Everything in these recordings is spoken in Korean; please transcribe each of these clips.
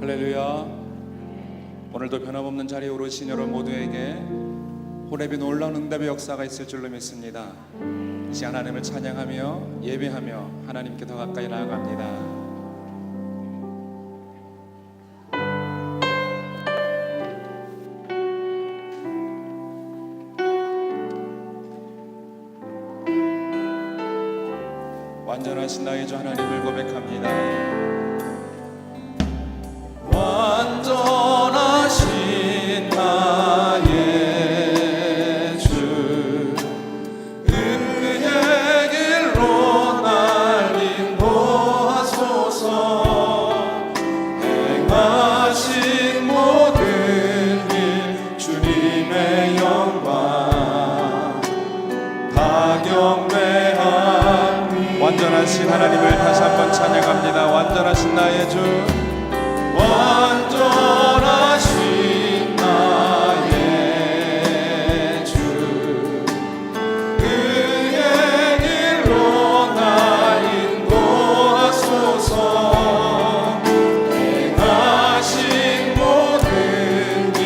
할렐루야. 오늘도 변함없는 자리에 오르신 여러분 모두에게 호렙의 놀라운 응답의 역사가 있을 줄로 믿습니다. 이 시간 하나님을 찬양하며 예배하며 하나님께 더 가까이 나아갑니다. 완전하신 나의 주 하나님을 고백합니다. 완전하신 나의 주, 은혜의 길로 날 인도하소서. 행하신 모든 일 주님의 영광 다 경배합니다. 완전하신 하나님을 다시 한번 찬양합니다. 완전하신 나의 주, 완전하신 나의 주, 은혜의 길로 날 인도하소서. 행하신 모든 일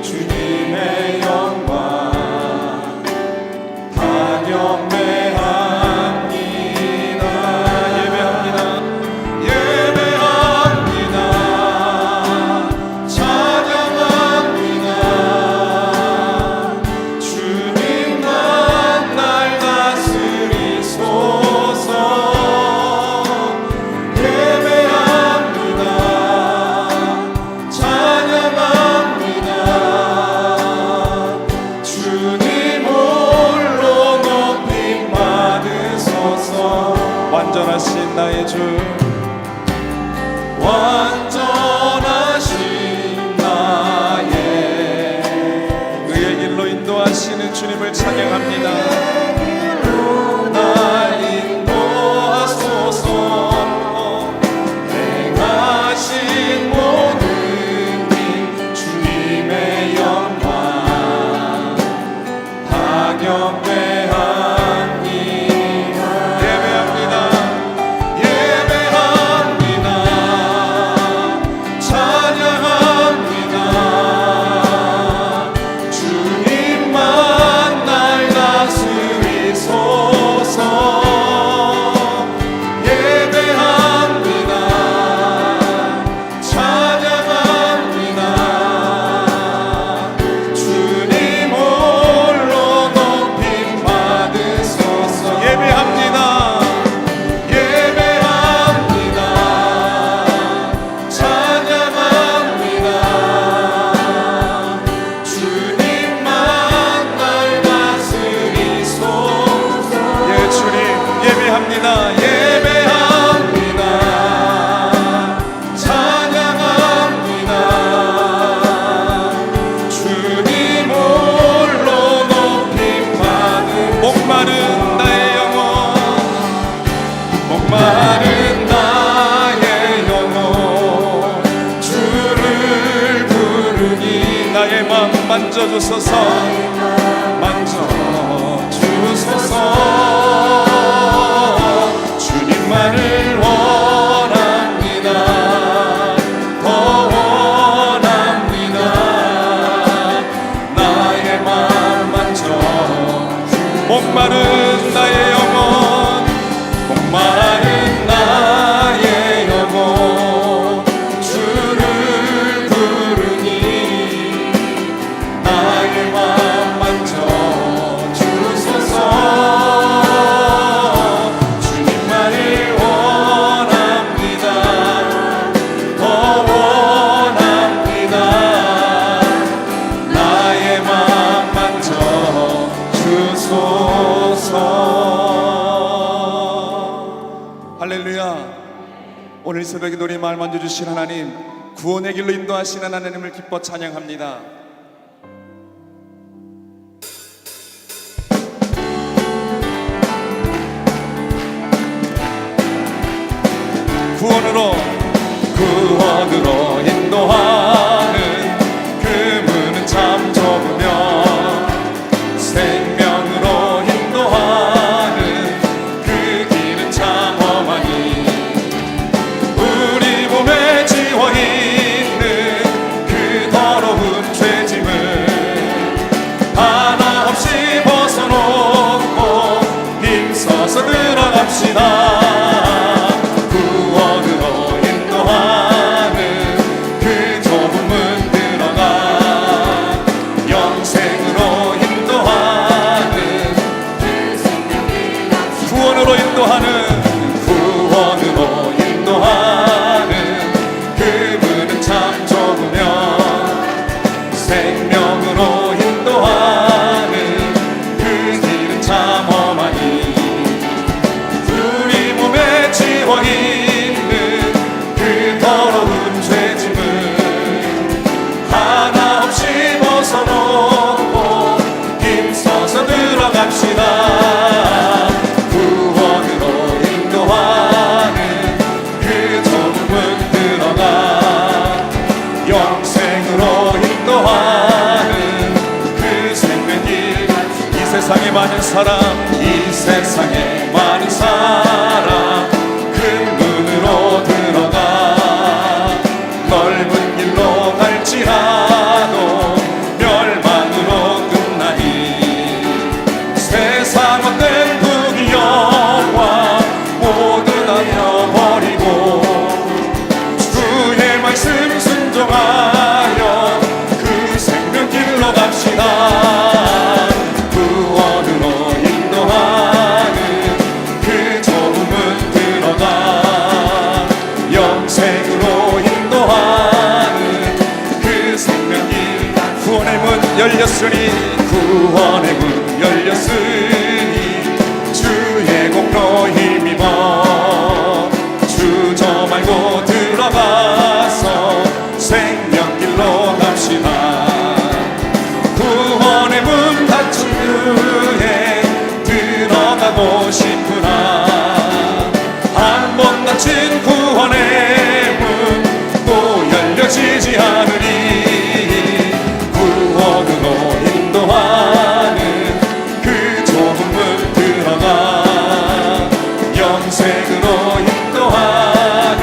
주님의 영광 다 경배합니다. 완전하신 나의 주, 완전하신 나의 의의 길로 인도하시는 주님을 찬양합니다. 날 인도하소서. 행하신 모든 일 주님의 영광 다 경배합니다. 목마른 나의 영혼 주를 부르니 나의 마음 만져주소서. 만져주소서. 주님만을 원합니다. 더 원합니다. 나의 마음 만져. 목마른 나의 영혼, 목마른 나의 영혼 주를 부르니 나의 마음 만져주소서. 주님만을 원합니다. 더 원합니다. 나의 마음 만져주소서. 할렐루야. 오늘 새벽에 우리 마을 만져주신 하나님, 구원의 길로 인도하시는 하나님을 기뻐 찬양합니다. 구원으로 인도하는 그 문은 참 좁으며 생명으로 인도하는 그 길은 참 험하니 우리 몸에 지워 있는 들어갑시다. 구원으로 인도하는 그 좁은 문 들어가 영생으로 인도하는 구원으로 인도하는 그 문은 참 좁으며 생명으로 인도하는 그 길은 참 험하니 우리 몸에 지워있는 그 더러운 죄짐을 하나 없이 벗어놓고 힘써서 들어갑시다. 구원으로 인도하는 그 좁은 문 들어가 영생으로 인도하는 그 생명길. 이 세상에 많은 사람, 이 세상에 많은 사람 큰 문으로 들어가 넓은 길로 갈지라도 멸망으로 끝나니 세상 어떤 부귀영화 모두 다 잃어버리고 주의 말씀 순종하여 그 생명길로 갑시다. 구원으로 인도하는 그 좁은 문 들어가 영생으로 인도하는 그 생명길. 구원의 문 열렸으니 구원의 문 열렸으니 주의 공로 힘입어 주저 말고 들어가서 생명길로 갑시다. 구원의 문 닫힌 후에 들어가고 싶으나 한 번 닫힌 구원의 문 또 열려지지 않으니 구원으로 인도하는 그 좁은 문 들어가 영생으로 인도하는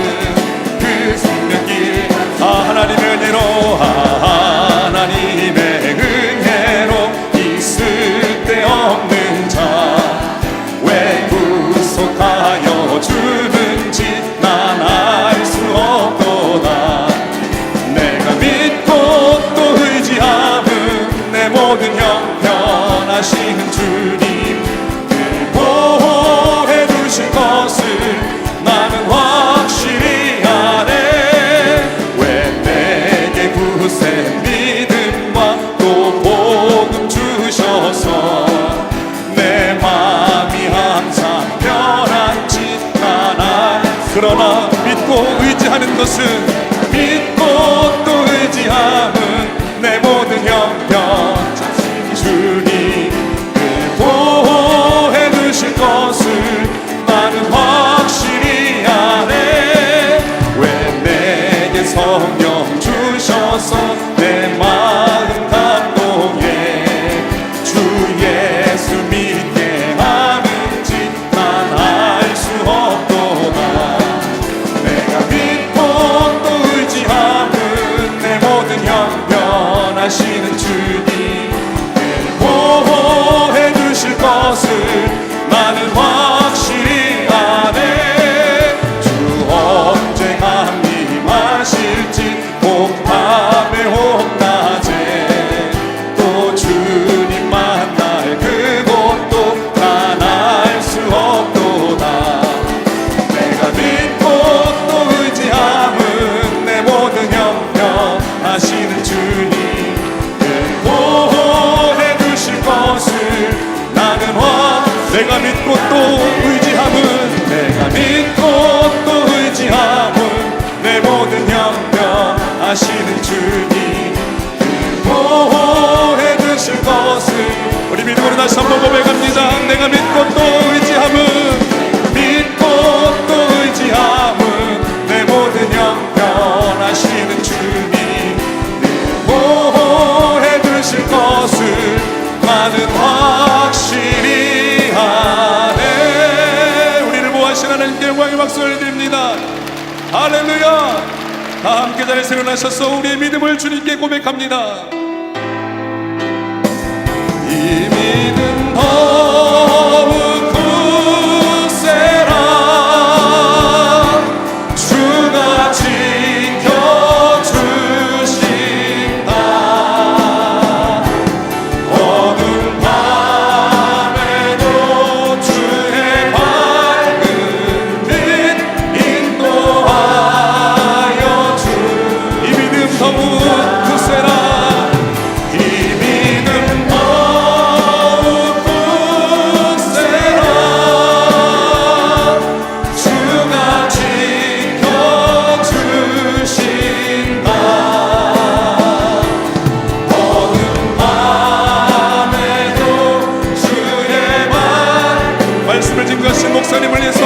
그 생명길. 하나님의 은혜로 하나님의 은혜로 있을 데 없는 자 왜 구속하여 주는지 난 알 수 없도다. 내가 믿고 또 의지함은 내 모든 형편하시는 주님 늘 보호해 주실 것을 나는 확실히 아네. 왜 내게 굳센 믿음과 또 복음 주셔서 내 마음이 항상 편한지 난 알. 그러나 믿고 의지하는 것은 믿고 또 의지함은 내 모든 형편 주님 늘 보호해 주실 것을 나는 확실히 아네. 왜 내게 성령 주셔서 내 마음 감동해 주 예수 믿게 하는지 난 알 수 없도다. 내가 믿고 또 의지함은 내 모든 형편하시는 주님 늘 보호해 주실 것을 나는 확실히 아네. 주 언제 강림하실지 혹 밤에 혹 낮에 또 주님 만날 그곳도 난 알 수 없도다. 내가 믿고 또 의지함은 내 모든 형편하시는 주님 늘 보호해 주실 것을 나는 내가 믿고 또 의지함은 내가 믿고 또 의지함은 내 모든 형편하시는 주님 늘 보호해 주실 것을. 우리 믿음으로 다시 한번 고백합니다. 내가 믿고 또 의지함은 믿고 또 의지함은 내 모든 형편하시는 주님 늘 보호해 주실 것을 나는 확실히 아네. 우리를 보호하신 하나님께 영광의 박수를 드립니다. 할렐루야. 다 함께 자리에서 일어나셔서 우리의 믿음을 주님께 고백합니다. 이 믿음 더욱 굳세라. 가신 목사님을 위해서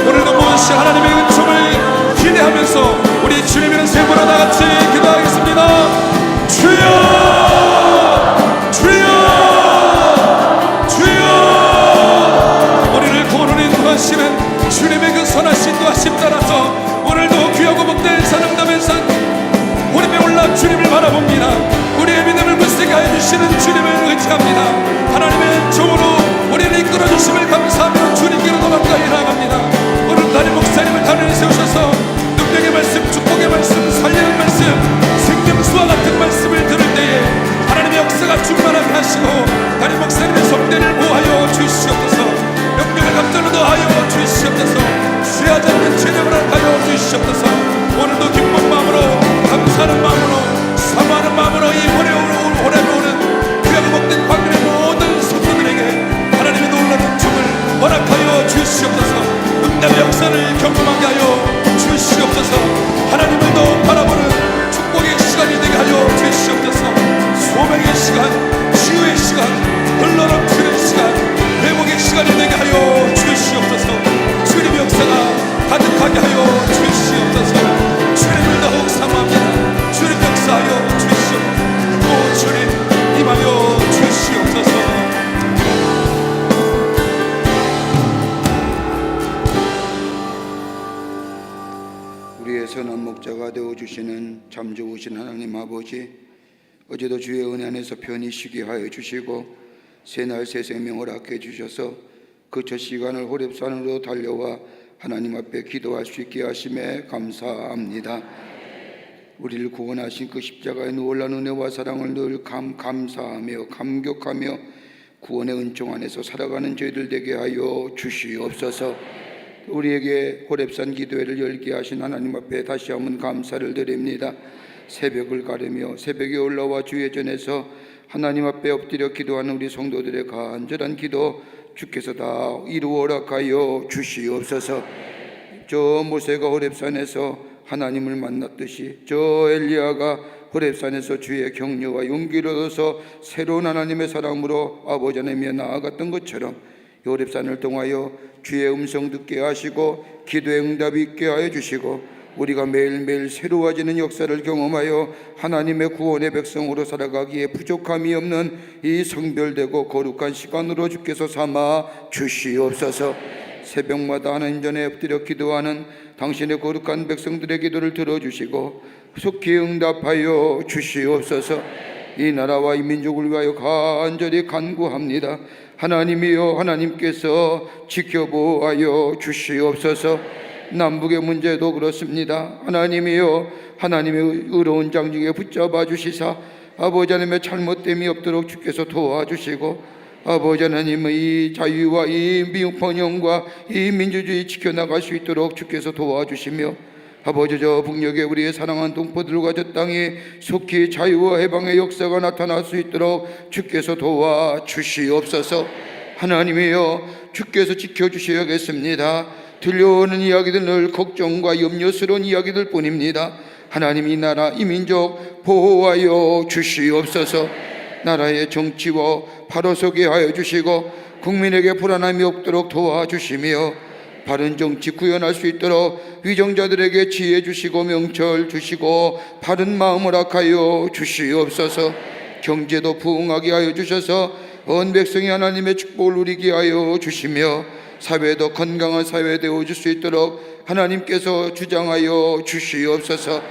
오늘도 무엇이 하나님의 은총을 기대하면서 우리 주님의 세보로 다 같이 기도하겠습니다. 주여, 주여, 주여. 우리를 구원을 인도하시는 주님의 그 선하신 도하심 따라서 오늘도 귀하고 복된 사랑담에서 우리의 올라 주님을 바라봅니다. 우리의 믿음을 굳세게 하여 주시는 주님을 의지합니다. 하나님의 종으로 우리를 이끌어 주심을 감사하며 주님께로 더 가까이 나아갑니다. 오늘 담임 목사님을 단연히 세우셔서 능력의 말씀, 축복의 말씀, 살리는 말씀, 생명수와 같은 말씀을 들을 때에 하나님의 역사가 충만하게 하시고 담임 목사님의 속대를 보호하여 주시옵소서. 명령을 갑절로 더하여 주시옵소서. 취하지 않는 제명을 하여 주시옵소서. 오늘도 기쁜 마음으로, 감사하는 마음으로, 사모하는 마음으로 이 호랩에 오는 귀하고 복된 광년의 모든 성도들에게 하나님의 놀라운 춤을 허락하여 주시옵소서. 응답의 역사를 경험하게 하여 주시옵소서. 하나님을 더 바라보는 축복의 시간이 되게 하여 주시옵소서. 소명의 시간, 치유의 시간, 흘러넘치는 시간, 회복의 시간이 되게 하여 주시옵소서. 주님의 역사가 가득하게 하여 주시옵소서. 주님을 더욱 사모합니다. 주님 역사하여 주시옵소서. 오 주님 임하여 주시옵소서. 우리의 선한 목자가 되어주시는 참 좋으신 하나님 아버지, 어제도 주의 은혜 안에서 편히 쉬게 하여 주시고 새날 새 생명을 얻게 주셔서 그 첫 시간을 호렙산으로 달려와 하나님 앞에 기도할 수 있게 하심에 감사합니다. 우리를 구원하신 그 십자가의 놀라운 은혜와 사랑을 늘 감사하며 감격하며 구원의 은총 안에서 살아가는 저희들 되게 하여 주시옵소서. 우리에게 호렙산 기도회를 열게 하신 하나님 앞에 다시 한번 감사를 드립니다. 새벽을 가르며 새벽에 올라와 주의 전에서 하나님 앞에 엎드려 기도하는 우리 성도들의 간절한 기도 주께서 다 이루어라 하여 주시옵소서. 저 모세가 호렙산에서 하나님을 만났듯이 저 엘리야가 호렙산에서 주의 격려와 용기를 얻어서 새로운 하나님의 사랑으로 아버지 하나님에 나아갔던 것처럼 호렙산을 통하여 주의 음성 듣게 하시고 기도의 응답이 있게 하여 주시고 우리가 매일매일 새로워지는 역사를 경험하여 하나님의 구원의 백성으로 살아가기에 부족함이 없는 이 성별되고 거룩한 시간으로 주께서 삼아 주시옵소서. 새벽마다 하나님 전에 엎드려 기도하는 당신의 거룩한 백성들의 기도를 들어주시고 속히 응답하여 주시옵소서. 이 나라와 이 민족을 위하여 간절히 간구합니다. 하나님이여, 하나님께서 지켜보아여 주시옵소서. 남북의 문제도 그렇습니다. 하나님이여, 하나님의 의로운 장중에 붙잡아 주시사 아버지 하나님의 잘못됨이 없도록 주께서 도와주시고 아버지 하나님의 이 자유와 이 번영과 이 민주주의 지켜나갈 수 있도록 주께서 도와주시며 아버지 저 북녘에 우리의 사랑하는 동포들과 저 땅에 속히 자유와 해방의 역사가 나타날 수 있도록 주께서 도와주시옵소서. 하나님이여, 주께서 지켜주셔야겠습니다. 들려오는 이야기들 늘 걱정과 염려스러운 이야기들 뿐입니다. 하나님 이 나라 이 민족 보호하여 주시옵소서. 나라의 정치와 바로 서게 하여 주시고 국민에게 불안함이 없도록 도와주시며 바른 정치 구현할 수 있도록 위정자들에게 지혜 주시고 명철 주시고 바른 마음을 악하여 주시옵소서. 경제도 부흥하게 하여 주셔서 온 백성이 하나님의 축복을 누리게 하여 주시며 사회도 건강한 사회 되어줄 수 있도록 하나님께서 주장하여 주시옵소서.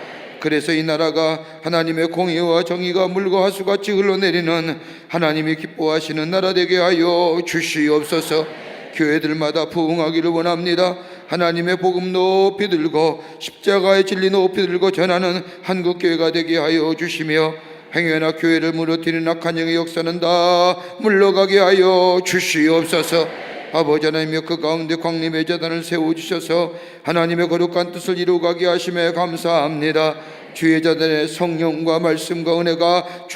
그래서 이 나라가 하나님의 공의와 정의가 물과 하수같이 흘러내리는 하나님이 기뻐하시는 나라 되게 하여 주시옵소서. 교회들마다 부흥하기를 원합니다. 하나님의 복음 높이 들고 십자가의 진리 높이 들고 전하는 한국교회가 되게 하여 주시며 행여나 교회를 무너뜨리는 악한 영의 역사는 다 물러가게 하여 주시옵소서. 아버지 하나님여, 그 가운데 광림의 재단을 세워주셔서 하나님의 거룩한 뜻을 이루어가게 하심에 감사합니다. 주의 자들의 성령과 말씀과 은혜가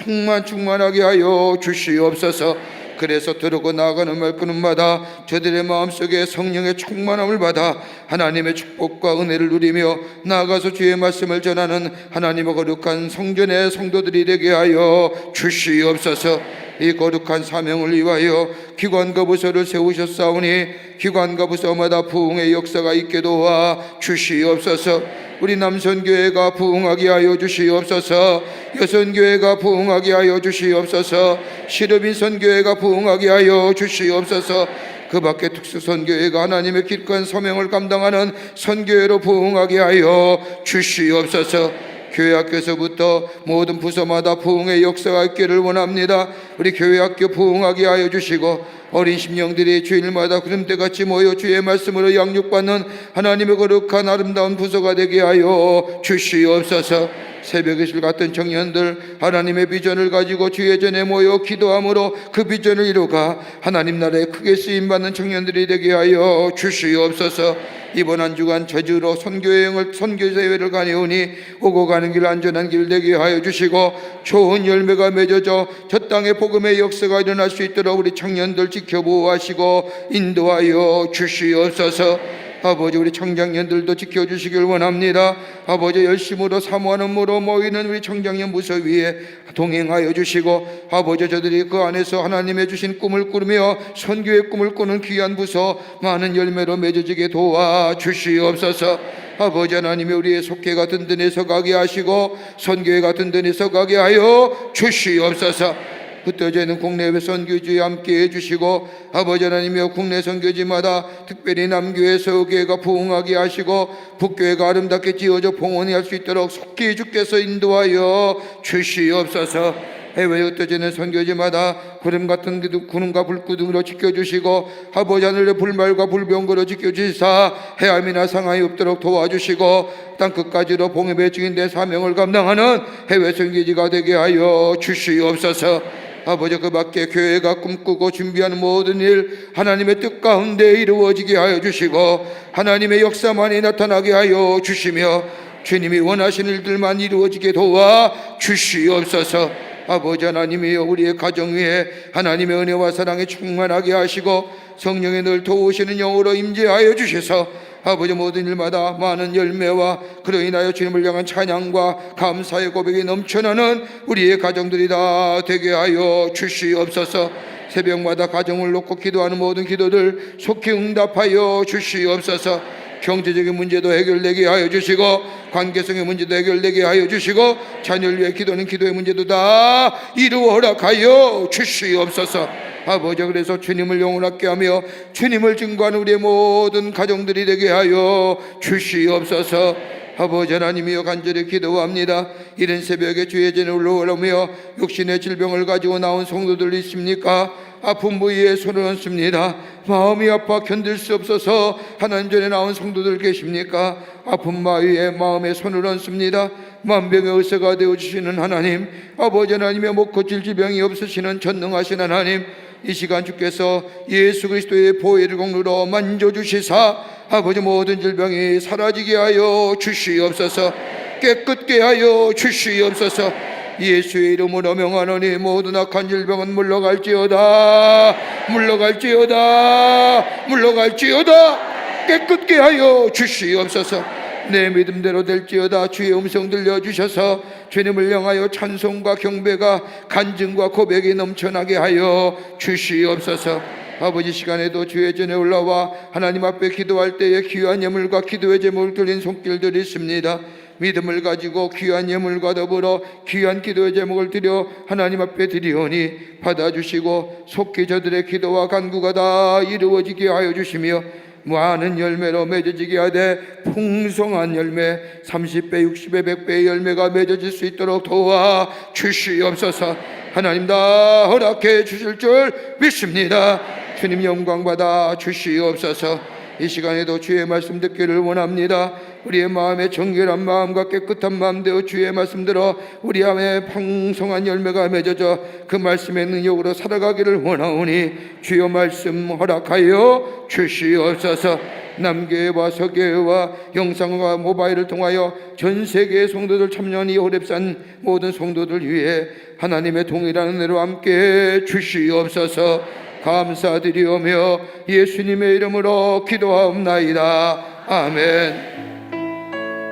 충만하게 하여 주시옵소서. 그래서 들어고 나아가는 말씀마다 저들의 마음속에 성령의 충만함을 받아 하나님의 축복과 은혜를 누리며 나아가서 주의 말씀을 전하는 하나님의 거룩한 성전의 성도들이 되게 하여 주시옵소서. 이 거룩한 사명을 위하여 기관과 부서를 세우셨사오니 기관과 부서마다 부흥의 역사가 있게 도와 주시옵소서. 우리 남선교회가 부흥하게 하여 주시옵소서. 여선교회가 부흥하게 하여 주시옵소서. 시르빈 선교회가 부흥하게 하여 주시옵소서. 그 밖에 특수선교회가 하나님의 기득한 사명을 감당하는 선교회로 부흥하게 하여 주시옵소서. 교회 학교에서부터 모든 부서마다 부흥의 역사가 있기를 원합니다. 우리 교회 학교 부흥하게 하여 주시고 어린 심령들이 주일마다 구름대같이 모여 주의 말씀으로 양육받는 하나님의 거룩한 아름다운 부서가 되게 하여 주시옵소서. 새벽의 실 같은 청년들 하나님의 비전을 가지고 주의 전에 모여 기도함으로 그 비전을 이루가 하나님 나라에 크게 쓰임받는 청년들이 되게 하여 주시옵소서. 이번 한 주간 제주로 선교대회를 가려오니 오고 가는 길 안전한 길 되게 하여 주시고 좋은 열매가 맺어져 저 땅에 복음의 역사가 일어날 수 있도록 우리 청년들 지켜보호하시고 인도하여 주시옵소서. 아버지, 우리 청장년들도 지켜주시길 원합니다. 아버지, 열심으로 사모하는 무로 모이는 우리 청장년 부서 위에 동행하여 주시고 아버지, 저들이 그 안에서 하나님의 주신 꿈을 꾸며 선교의 꿈을 꾸는 귀한 부서 많은 열매로 맺어지게 도와 주시옵소서. 아버지 하나님이 우리의 속회가 든든히 서가게 하시고 선교회가 든든히 서가게 하여 주시옵소서. 흩어져있는 국내외 선교지에 함께 해주시고 아버지 하나님이여 국내 선교지마다 특별히 남교회 서교회가 부흥하게 하시고 북교회가 아름답게 지어져 봉헌히 할 수 있도록 속히 주께서 인도하여 주시옵소서. 해외에 흩어지는 선교지마다 구름같은 구름과 불구름으로 지켜주시고 아버지 하늘의 불말과 불병거로 지켜주시사 해함이나 상함이 없도록 도와주시고 땅끝까지로 봉협의 증인된 사명을 감당하는 해외 선교지가 되게 하여 주시옵소서. 아버지, 그 밖에 교회가 꿈꾸고 준비하는 모든 일 하나님의 뜻 가운데 이루어지게 하여 주시고 하나님의 역사만이 나타나게 하여 주시며 주님이 원하시는 일들만 이루어지게 도와 주시옵소서. 아버지 하나님이여 우리의 가정 위에 하나님의 은혜와 사랑에 충만하게 하시고 성령의 늘 도우시는 영으로 임재하여 주셔서 아버지 모든 일마다 많은 열매와 그로 인하여 주님을 향한 찬양과 감사의 고백이 넘쳐나는 우리의 가정들이 다 되게 하여 주시옵소서. 새벽마다 가정을 놓고 기도하는 모든 기도들 속히 응답하여 주시옵소서. 경제적인 문제도 해결되게 하여 주시고 관계성의 문제도 해결되게 하여 주시고 자녀를 위해 기도하는 기도의 문제도 다 이루어 허락하여 주시옵소서. 아버지, 그래서 주님을 영원하게 하며 주님을 증거하는 우리의 모든 가정들이 되게 하여 주시옵소서. 아버지 하나님이여 간절히 기도합니다. 이른 새벽에 주의 전에 올라오며 육신의 질병을 가지고 나온 성도들 있습니까? 아픈 부위에 손을 얹습니다. 마음이 아파 견딜 수 없어서 하나님 전에 나온 성도들 계십니까? 아픈 마위에 마음에 손을 얹습니다. 만병의 의사가 되어주시는 하나님, 아버지 하나님의 못 고칠 질병이 없으시는 전능하신 하나님, 이 시간 주께서 예수 그리스도의 보혈을 공로로 만져주시사 아버지 모든 질병이 사라지게 하여 주시옵소서. 깨끗게 하여 주시옵소서. 예수의 이름으로 명하노니 모든 악한 질병은 물러갈지어다. 물러갈지어다. 물러갈지어다. 깨끗게 하여 주시옵소서. 내 믿음대로 될지어다. 주의 음성 들려주셔서 주님을 향하여 찬송과 경배가 간증과 고백이 넘쳐나게 하여 주시옵소서. 아버지, 시간에도 주의 전에 올라와 하나님 앞에 기도할 때에 귀한 예물과 기도의 제목을 드린 손길들이 있습니다. 믿음을 가지고 귀한 예물과 더불어 귀한 기도의 제목을 드려 하나님 앞에 드리오니 받아주시고 속히 저들의 기도와 간구가 다 이루어지게 하여 주시며 많은 열매로 맺어지게 하되 풍성한 열매 30배 60배 100배의 열매가 맺어질 수 있도록 도와 주시옵소서. 하나님 다 허락해 주실 줄 믿습니다. 주님 영광 받아 주시옵소서. 이 시간에도 주의 말씀 듣기를 원합니다. 우리의 마음에 정결한 마음과 깨끗한 마음 되어 주의 말씀 들어 우리 안에 풍성한 열매가 맺어져 그 말씀의 능력으로 살아가기를 원하오니 주여 말씀 허락하여 주시옵소서. 남교회와 서교회와 영상과 모바일을 통하여 전 세계의 성도들 참여한 이 호렙산 모든 성도들 위해 하나님의 동일한 은혜로 함께 주시옵소서. 감사드리오며 예수님의 이름으로 기도하옵나이다. 아멘.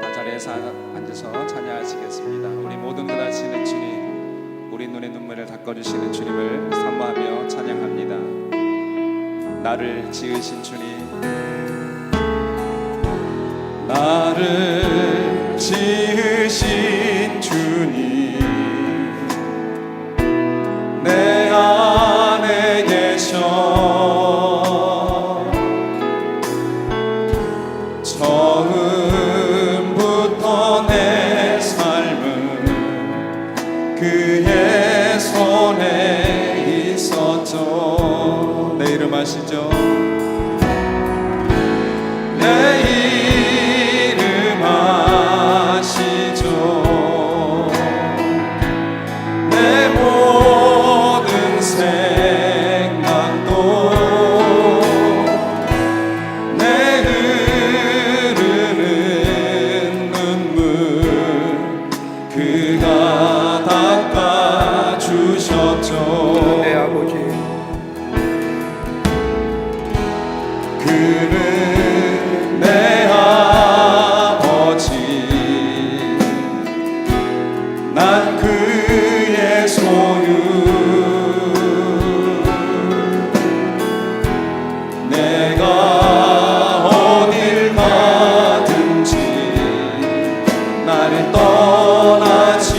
다 자리에서 앉아서 찬양하시겠습니다. 우리 모든 것 아시는 주님, 우리 눈의 눈물을 닦아주시는 주님을 사모하며 찬양합니다. 나를 지으신 주님, 나를 지으신 주님, 내 안에 계셔. 처음부터 내 삶은 그의 손에 있었죠. 내 이름 아시죠? 내 이름 아시죠? 내 모든 생각도 내 흐르는 눈물 그가 닦아주셨죠. 내 아버지, 그는 내 아버지, 난 그의 소유. 내가 어딜 가든지 나를 떠나지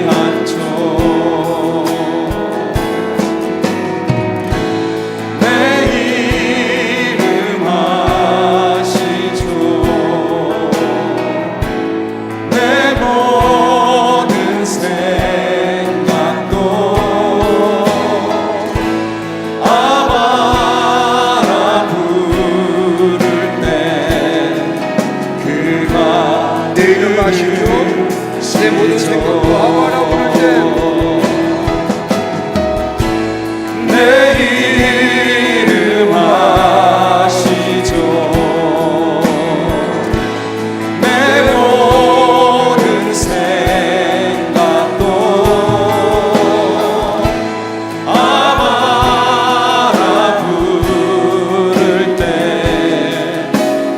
않죠. 내 이름 아시죠? 내 모든 생각도 아바라 부를 때 그가 내 이름 아시죠? 내 모든 생각도 아바라 부를 때 내 이름 아시죠? 내 모든 생각도 아바라 부를 때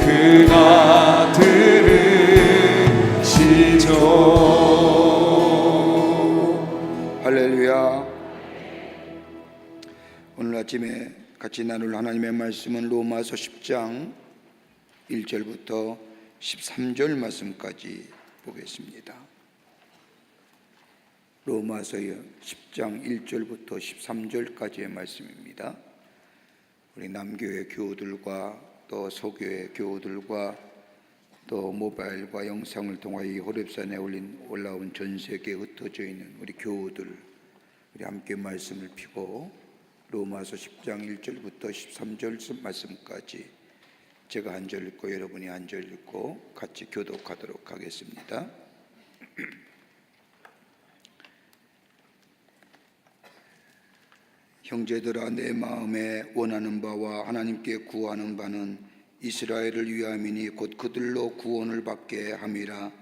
그가 들으시죠. 할렐루야. 오늘 아침에 같이 나눌 하나님의 말씀은 로마서 10장 1절부터 13절 말씀까지 보겠습니다. 로마서 10장 1절부터 13절까지의 말씀입니다. 우리 남교회 교우들과 또 소교회 교우들과 또 모바일과 영상을 통하여 이 호렙산에 올라온 전 세계에 흩어져 있는 우리 교우들, 우리 함께 말씀을 피고 로마서 10장 1절부터 13절 말씀까지 제가 한 절 읽고 여러분이 한 절 읽고 같이 교독하도록 하겠습니다. 형제들아, 내 마음에 원하는 바와 하나님께 구하는 바는 이스라엘을 위함이니 곧 그들로 구원을 받게 함이라.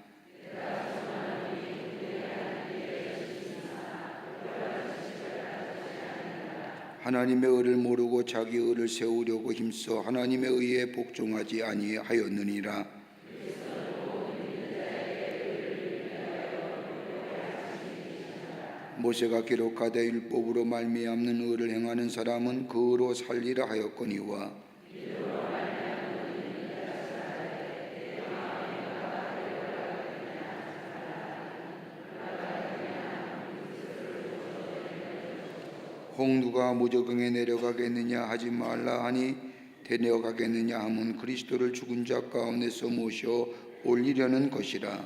하나님의 의를 모르고 자기 의를 세우려고 힘써 하나님의 의에 복종하지 아니하였느니라. 모세가 기록하되 율법으로 말미암는 의를 행하는 사람은 그 의로 살리라 하였거니와 홍두가 무저강에 내려가겠느냐 하지 말라 하니 데려가겠느냐 하면 그리스도를 죽은 자 가운데서 모셔 올리려는 것이라.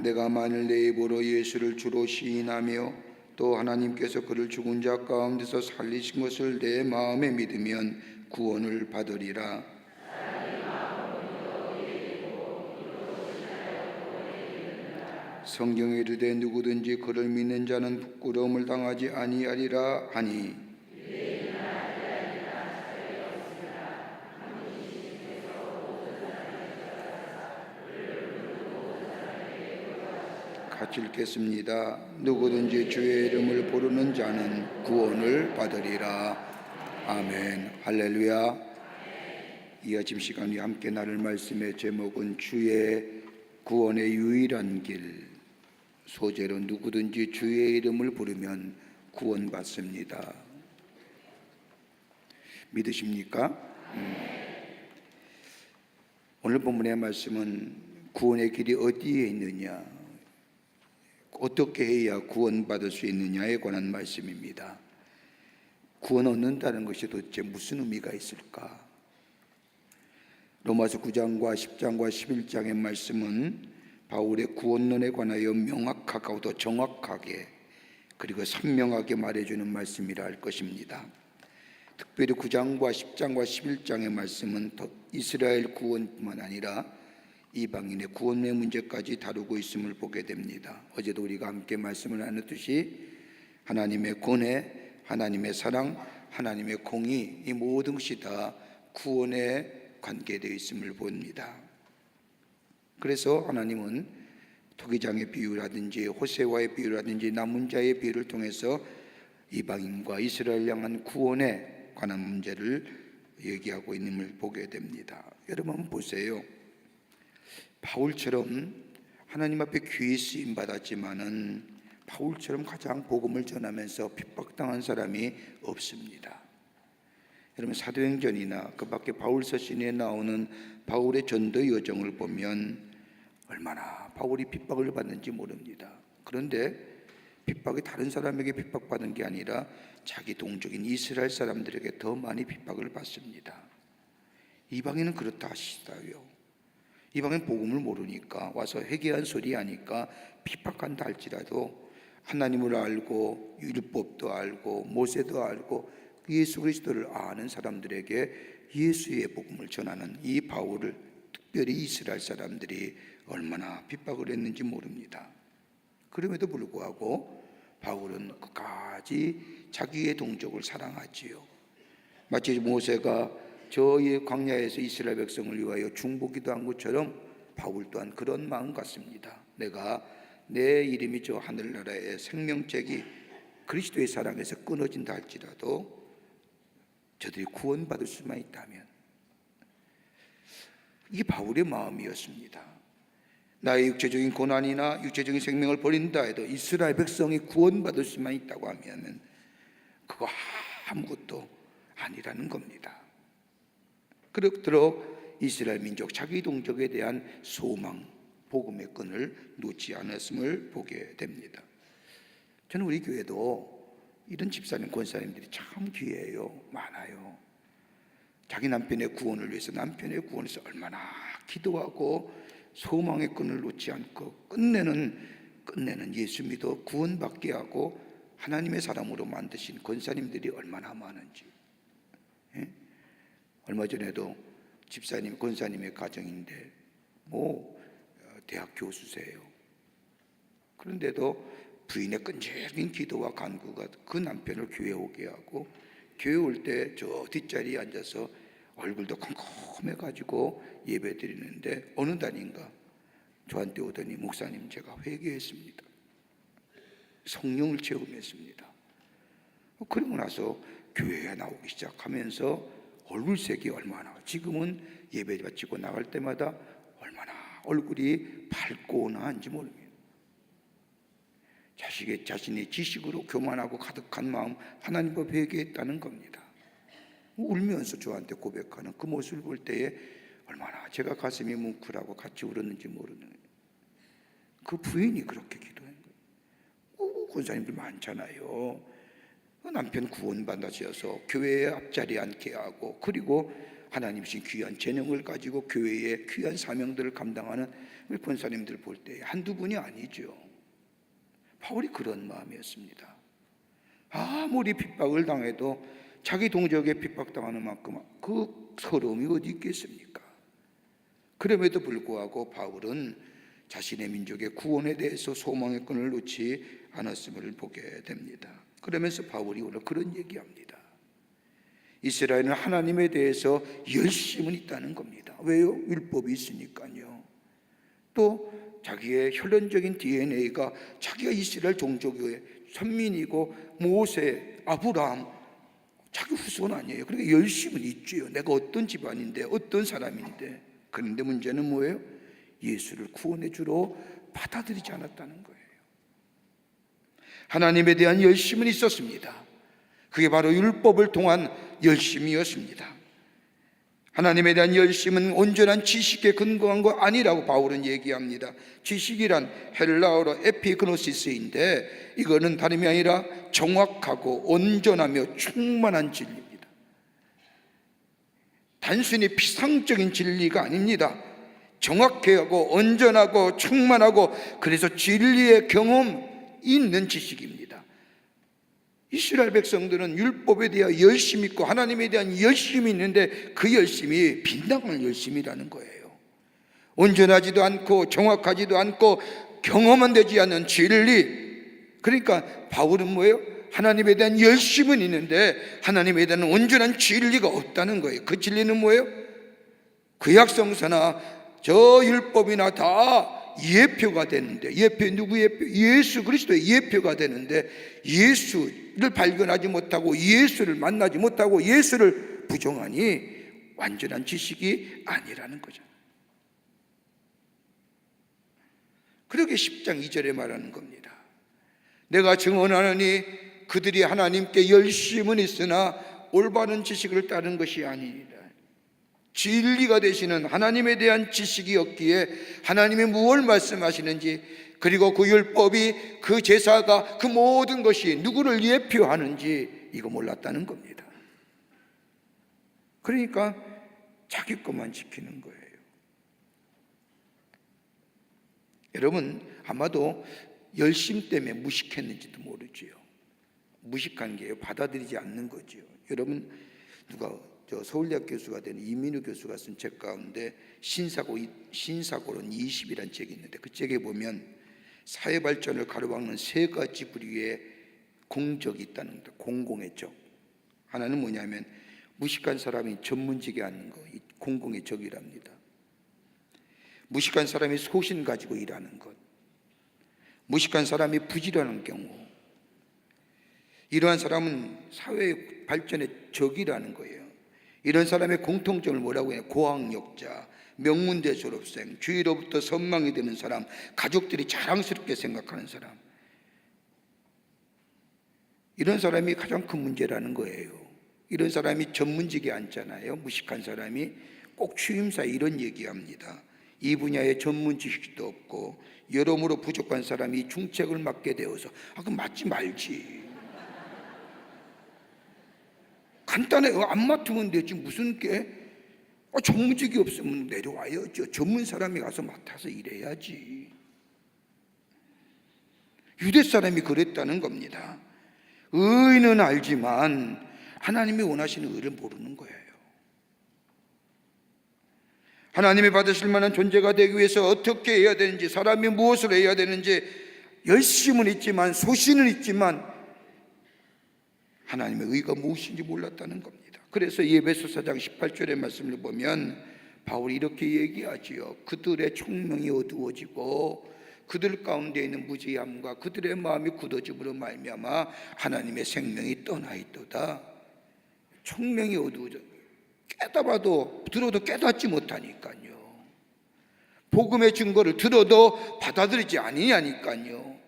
내가 만일 내 입으로 예수를 주로 시인하며 또 하나님께서 그를 죽은 자 가운데서 살리신 것을 내 마음에 믿으면 구원을 받으리라. 성경에 이르되 누구든지 그를 믿는 자는 부끄러움을 당하지 아니하리라 하니 같이 읽겠습니다. 누구든지 주의 이름을 부르는 자는 구원을 받으리라. 아멘. 할렐루야. 이 아침 시간에 함께 나눌 말씀의 제목은 주의 구원의 유일한 길. 소재로 누구든지 주의 이름을 부르면 구원받습니다. 믿으십니까? 오늘 본문의 말씀은 구원의 길이 어디에 있느냐, 어떻게 해야 구원받을 수 있느냐에 관한 말씀입니다. 구원 얻는다는 것이 도대체 무슨 의미가 있을까? 로마서 9장과 10장과 11장의 말씀은 바울의 구원론에 관하여 명확하고 정확하게 그리고 선명하게 말해주는 말씀이라 할 것입니다. 특별히 9장과 10장과 11장의 말씀은 이스라엘 구원뿐만 아니라 이방인의 구원의 문제까지 다루고 있음을 보게 됩니다. 어제도 우리가 함께 말씀을 나눴듯이 하나님의 권해, 하나님의 사랑, 하나님의 공의, 이 모든 것이 다 구원에 관계되어 있음을 봅니다. 그래서 하나님은 토기장의 비유라든지 호세와의 비유라든지 남은 자의 비유를 통해서 이방인과 이스라엘 향한 구원에 관한 문제를 얘기하고 있음을 보게 됩니다. 여러분 보세요. 바울처럼 하나님 앞에 귀히 쓰임 받았지만은 바울처럼 가장 복음을 전하면서 핍박당한 사람이 없습니다. 여러분 사도행전이나 그 밖에 바울서 신에 나오는 바울의 전도 여정을 보면 얼마나 바울이 핍박을 받는지 모릅니다. 그런데 핍박이 다른 사람에게 핍박받은 게 아니라 자기 동족인 이스라엘 사람들에게 더 많이 핍박을 받습니다. 이방인은 그렇다 하시다요. 이방인 복음을 모르니까 와서 회개한 소리 하니까 핍박한다 할지라도 하나님을 알고 율법도 알고 모세도 알고 예수 그리스도를 아는 사람들에게 예수의 복음을 전하는 이 바울을 특별히 이스라엘 사람들이 얼마나 핍박을 했는지 모릅니다. 그럼에도 불구하고 바울은 끝까지 자기의 동족을 사랑하지요. 마치 모세가 저의 광야에서 이스라엘 백성을 위하여 중보기도 한 것처럼 바울 또한 그런 마음 같습니다. 내가 내 이름이 저 하늘나라의 생명책이 그리스도의 사랑에서 끊어진다 할지라도 저들이 구원받을 수만 있다면, 이게 바울의 마음이었습니다. 나의 육체적인 고난이나 육체적인 생명을 버린다 해도 이스라엘 백성이 구원받을 수만 있다고 하면 그거 아무것도 아니라는 겁니다. 그렇도록 이스라엘 민족 자기 동족에 대한 소망, 복음의 끈을 놓지 않았음을 보게 됩니다. 저는 우리 교회도 이런 집사님, 권사님들이 참 귀해요. 많아요. 자기 남편의 구원을 위해서 남편의 구원에서 얼마나 기도하고 소망의 끈을 놓지 않고 끝내는 예수 믿어 구원받게 하고 하나님의 사람으로 만드신 권사님들이 얼마나 많은지. 예? 얼마 전에도 집사님, 권사님의 가정인데 대학 교수세요. 그런데도 부인의 끈질긴 기도와 간구가 그 남편을 교회에 오게 하고, 교회 올 때 저 뒷자리에 앉아서 얼굴도 컴컴해가지고 예배 드리는데 어느 날인가 저한테 오더니 목사님 제가 회개했습니다. 성령을 체험했습니다. 그러고 나서 교회에 나오기 시작하면서 얼굴색이 얼마나, 지금은 예배 바치고 나갈 때마다 얼마나 얼굴이 밝고 온화한지 모릅니다. 자신의 지식으로 교만하고 가득한 마음 하나님과 회개했다는 겁니다. 울면서 저한테 고백하는 그 모습을 볼 때에 얼마나 제가 가슴이 뭉클하고 같이 울었는지 모르는, 그 부인이 그렇게 기도한 거예요. 권사님들 많잖아요. 남편 구원받아서 교회의 앞자리에 앉게 하고, 그리고 하나님이신 귀한 재능을 가지고 교회의 귀한 사명들을 감당하는 우리 권사님들 볼 때 한두 분이 아니죠. 바울이 그런 마음이었습니다. 아무리 핍박을 당해도 자기 동족에 핍박당하는 만큼 그 서러움이 어디 있겠습니까? 그럼에도 불구하고 바울은 자신의 민족의 구원에 대해서 소망의 끈을 놓지 않았음을 보게 됩니다. 그러면서 바울이 오늘 그런 얘기합니다. 이스라엘은 하나님에 대해서 열심은 있다는 겁니다. 왜요? 율법이 있으니까요. 또 자기의 혈연적인 DNA가 자기가 이스라엘 종족의 선민이고 모세, 아브라함 자기 후손 아니에요. 그러니까 열심은 있죠. 내가 어떤 집안인데 어떤 사람인데. 그런데 문제는 뭐예요? 예수를 구원의 주로 받아들이지 않았다는 거예요. 하나님에 대한 열심은 있었습니다. 그게 바로 율법을 통한 열심이었습니다. 하나님에 대한 열심은 온전한 지식에 근거한 거 아니라고 바울은 얘기합니다. 지식이란 헬라어로 에피그노시스인데 이거는 다름이 아니라 정확하고 온전하며 충만한 진리입니다. 단순히 피상적인 진리가 아닙니다. 정확하고 온전하고 충만하고 그래서 진리의 경험 있는 지식입니다. 이스라엘 백성들은 율법에 대해 열심이 있고 하나님에 대한 열심이 있는데 그 열심이 빈당한 열심이라는 거예요. 온전하지도 않고 정확하지도 않고 경험은 되지 않는 진리. 그러니까 바울은 뭐예요? 하나님에 대한 열심은 있는데 하나님에 대한 온전한 진리가 없다는 거예요. 그 진리는 뭐예요? 구약성서나 저 율법이나 다 예표가 되는데, 예표 누구 예표? 예수 그리스도의 예표가 되는데 예수를 발견하지 못하고 예수를 만나지 못하고 예수를 부정하니 완전한 지식이 아니라는 거죠. 그렇게 10장 2절에 말하는 겁니다. 내가 증언하노니 그들이 하나님께 열심은 있으나 올바른 지식을 따른 것이 아니니라. 진리가 되시는 하나님에 대한 지식이 없기에 하나님이 무엇을 말씀하시는지, 그리고 그 율법이, 그 제사가, 그 모든 것이 누구를 예표하는지 이거 몰랐다는 겁니다. 그러니까 자기 것만 지키는 거예요. 여러분 아마도 열심 때문에 무식했는지도 모르지요. 무식한 게 받아들이지 않는 거죠. 여러분 누가 서울대학 교수가 된 이민우 교수가 쓴 책 가운데 신사고론 20이라는 책이 있는데 그 책에 보면 사회 발전을 가로막는 세 가지 부류의 공적이 있다는 겁니다. 공공의 적. 하나는 뭐냐면 무식한 사람이 전문직에 앉는 거, 공공의 적이랍니다. 무식한 사람이 소신 가지고 일하는 것, 무식한 사람이 부지런한 경우, 이러한 사람은 사회 발전의 적이라는 거예요. 이런 사람의 공통점을 뭐라고 해요? 고학력자, 명문대 졸업생, 주위로부터 선망이 되는 사람, 가족들이 자랑스럽게 생각하는 사람, 이런 사람이 가장 큰 문제라는 거예요. 이런 사람이 전문직에 앉잖아요. 무식한 사람이 꼭 취임사에 이런 얘기합니다. 이 분야에 전문 지식도 없고 여러모로 부족한 사람이 중책을 맡게 되어서 그럼 맡지 말지. 간단해요. 안 맡으면 되지 무슨 게 전문직이 없으면 내려와야죠. 전문 사람이 가서 맡아서 일해야지. 유대 사람이 그랬다는 겁니다. 의는 알지만 하나님이 원하시는 의를 모르는 거예요. 하나님이 받으실 만한 존재가 되기 위해서 어떻게 해야 되는지, 사람이 무엇을 해야 되는지 열심은 있지만, 소신은 있지만 하나님의 의가 무엇인지 몰랐다는 겁니다. 그래서 에베소 4장 18절의 말씀을 보면 바울이 이렇게 얘기하지요. 그들의 총명이 어두워지고 그들 가운데 있는 무지함과 그들의 마음이 굳어짐으로 말미암아 하나님의 생명이 떠나 있도다. 총명이 어두워져, 깨달아도 들어도 깨닫지 못하니까요. 복음의 증거를 들어도 받아들이지 아니냐니까요.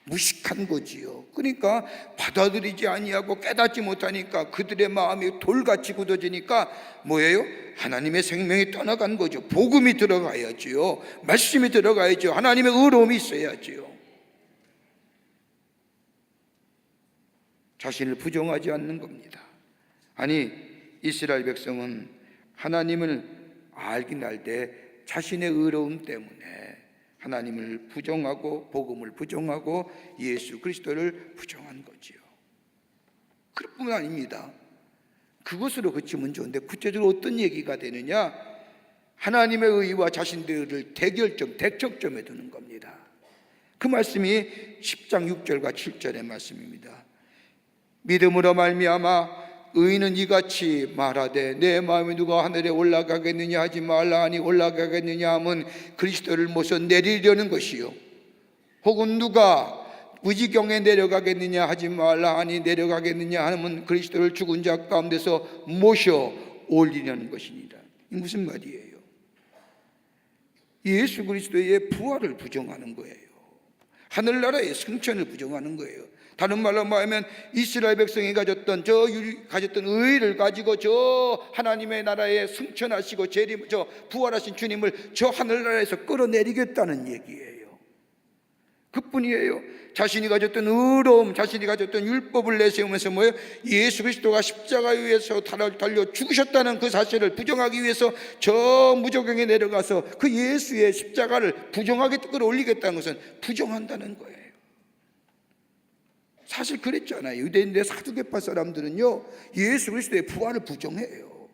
무식한 거지요. 그러니까 받아들이지 아니하고 깨닫지 못하니까 그들의 마음이 돌같이 굳어지니까 뭐예요? 하나님의 생명이 떠나간 거죠. 복음이 들어가야지요. 말씀이 들어가야죠. 하나님의 의로움이 있어야지요. 자신을 부정하지 않는 겁니다. 아니 이스라엘 백성은 하나님을 알긴 알되 자신의 의로움 때문에 하나님을 부정하고 복음을 부정하고 예수 그리스도를 부정한 거지요. 그뿐 아닙니다. 그것으로 그치면 좋은데 구체적으로 어떤 얘기가 되느냐? 하나님의 의와 자신들을 대척점에 두는 겁니다. 그 말씀이 10장 6절과 7절의 말씀입니다. 믿음으로 말미암아 의인은 이같이 말하되 내 마음이 누가 하늘에 올라가겠느냐 하지 말라 하니 올라가겠느냐 하면 그리스도를 모셔 내리려는 것이요, 혹은 누가 무지경에 내려가겠느냐 하지 말라 하니 내려가겠느냐 하면 그리스도를 죽은 자 가운데서 모셔 올리려는 것이니라. 이 무슨 말이에요? 예수 그리스도의 부활을 부정하는 거예요. 하늘나라의 승천을 부정하는 거예요. 다른 말로 말하면 이스라엘 백성이 가졌던 의를 가지고 저 하나님의 나라에 승천하시고 저 부활하신 주님을 저 하늘나라에서 끌어내리겠다는 얘기예요. 그뿐이에요. 자신이 가졌던 의로움, 자신이 가졌던 율법을 내세우면서 뭐예요? 예수 그리스도가 십자가에 위해서 달려 죽으셨다는 그 사실을 부정하기 위해서 저 무저경에 내려가서 그 예수의 십자가를 부정하게 끌어올리겠다는 것은 부정한다는 거예요. 사실 그랬잖아요. 유대인들의 사두개파 사람들은요, 예수 그리스도의 부활을 부정해요.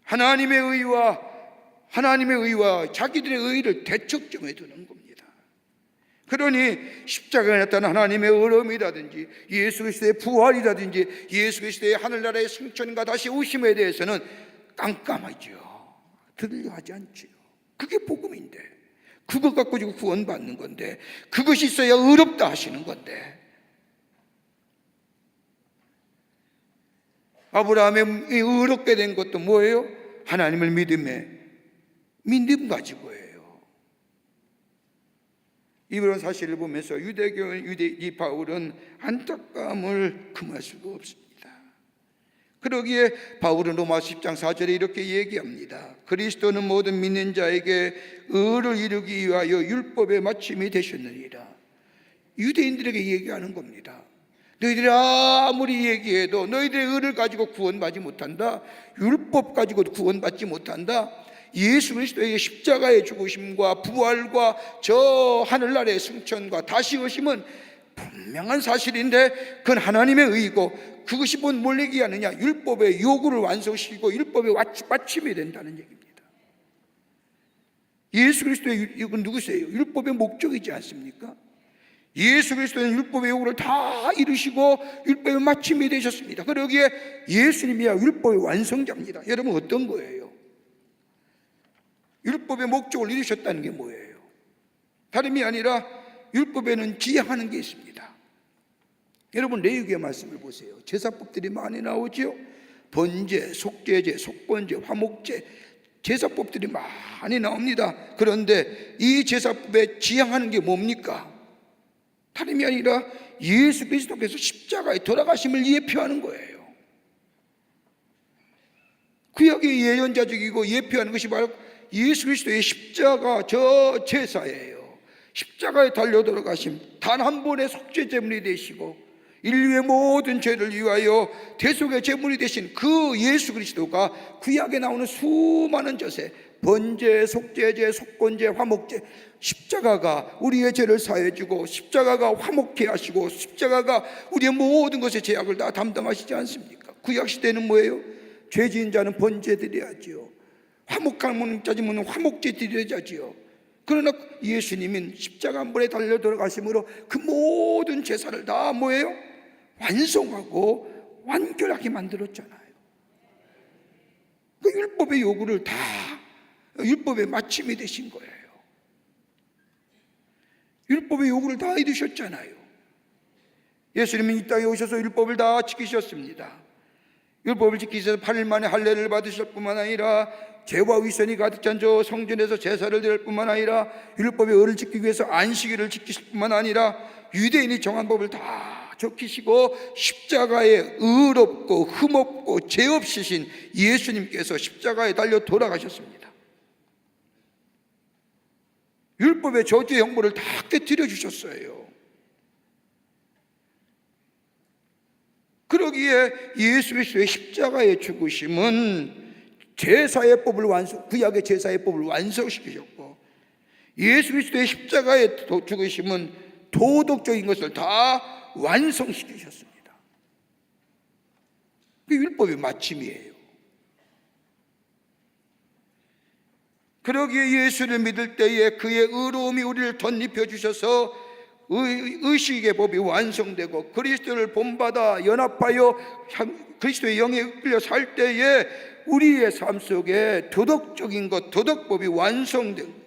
하나님의 의와 자기들의 의를 대척점에 두는 겁니다. 그러니 십자가에 나타난 하나님의 의로움이라든지 예수 그리스도의 부활이라든지 예수 그리스도의 하늘나라의 승천과 다시 오심에 대해서는 깜깜하죠. 들으려 하지 않죠. 그게 복음인데, 그것 갖고 지금 구원받는 건데, 그것이 있어야 의롭다 하시는 건데, 아브라함이 의롭게 된 것도 뭐예요? 하나님을 믿음 가지고예요. 이런 사실을 보면서 유대인 바울은 안타까움을 금할 수가 없습니다. 그러기에 바울은 로마서 10장 4절에 이렇게 얘기합니다. 그리스도는 모든 믿는 자에게 의를 이루기 위하여 율법의 마침이 되셨느니라. 유대인들에게 얘기하는 겁니다. 너희들이 아무리 얘기해도 너희들의 의를 가지고 구원받지 못한다. 율법 가지고 구원받지 못한다. 예수 그리스도의 십자가의 죽으심과 부활과 저 하늘나라의 승천과 다시 오심은 분명한 사실인데, 그건 하나님의 의이고, 그것이 뭘 얘기하느냐? 율법의 요구를 완성시키고 율법의 마침이 된다는 얘기입니다. 예수 그리스도의 이건 누구세요? 율법의 목적이지 않습니까? 예수 그리스도는 율법의 요구를 다 이루시고 율법의 마침이 되셨습니다. 그러기에 예수님이야 율법의 완성자입니다. 여러분, 어떤 거예요? 율법의 목적을 이루셨다는 게 뭐예요? 다름이 아니라 율법에는 지향하는 게 있습니다. 여러분, 레위기의 말씀을 보세요. 제사법들이 많이 나오죠. 번제, 속죄제, 속번제, 화목제, 제사법들이 많이 나옵니다. 그런데 이 제사법에 지향하는 게 뭡니까? 다름이 아니라 예수 그리스도께서 십자가에 돌아가심을 예표하는 거예요. 구약의 예언자적이고 예표하는 것이 바로 예수 그리스도의 십자가 저 제사예요. 십자가에 달려 돌아가심, 단 한 번의 속죄 제물이 되시고 인류의 모든 죄를 위하여 대속의 제물이 되신 그 예수 그리스도가 구약에 나오는 수많은 제사, 번제, 속죄제, 속건제, 화목제, 십자가가 우리의 죄를 사해주고 십자가가 화목케 하시고 십자가가 우리의 모든 것의 죄악을 다 담당하시지 않습니까? 구약 시대는 뭐예요? 죄 지은 자는 번제 드려야지요. 화목한 자지면 화목제 드려야지요. 그러나 예수님은 십자가 한 번에 달려 돌아가심으로 그 모든 제사를 다 뭐예요? 완성하고 완결하게 만들었잖아요. 그 율법의 요구를 다 율법의 마침이 되신 거예요. 율법의 요구를 다 이루셨잖아요. 예수님은 이 땅에 오셔서 율법을 다 지키셨습니다. 율법을 지키셔서 8일 만에 할례를 받으실 뿐만 아니라 죄와 위선이 가득 찬 저 성전에서 제사를 드릴 뿐만 아니라 율법의 의를 지키기 위해서 안식일을 지키실 뿐만 아니라 유대인이 정한 법을 다 지키시고 십자가에 의롭고 흠없고 죄 없으신 예수님께서 십자가에 달려 돌아가셨습니다. 율법의 저주의 형벌을 다 깨뜨려 주셨어요. 그러기에 예수 그리스도의 십자가의 죽으심은 제사의 법을 구약의 제사의 법을 완성시키셨고, 예수 그리스도의 십자가의 죽으심은 도덕적인 것을 다 완성시키셨습니다. 그 율법의 마침이에요. 그러기에 예수를 믿을 때에 그의 의로움이 우리를 덧입혀 주셔서 의식의 법이 완성되고 그리스도를 본받아 연합하여 그리스도의 영에 이끌려 살 때에 우리의 삶 속에 도덕적인 것, 도덕법이 완성된.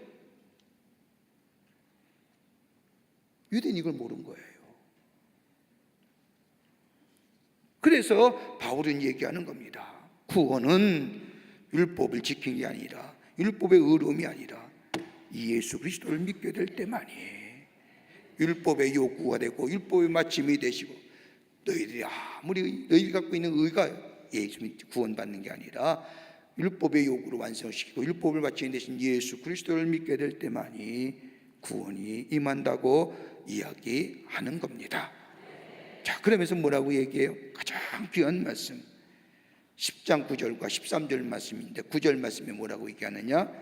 유대인이 이걸 모른 거예요. 그래서 바울은 얘기하는 겁니다. 구원은 율법을 지킨 게 아니라, 율법의 의로움이 아니라 예수 그리스도를 믿게 될 때만이 율법의 요구가 되고 율법의 마침이 되시고, 너희들이 아무리 너희들이 갖고 있는 의가 예수 구원받는 게 아니라 율법의 요구를 완성시키고 율법을 마치는 대신 예수 그리스도를 믿게 될 때만이 구원이 임한다고 이야기하는 겁니다. 자, 그러면서 뭐라고 얘기해요? 가장 귀한 말씀 10장 9절과 13절 말씀인데 9절 말씀에 뭐라고 얘기하느냐?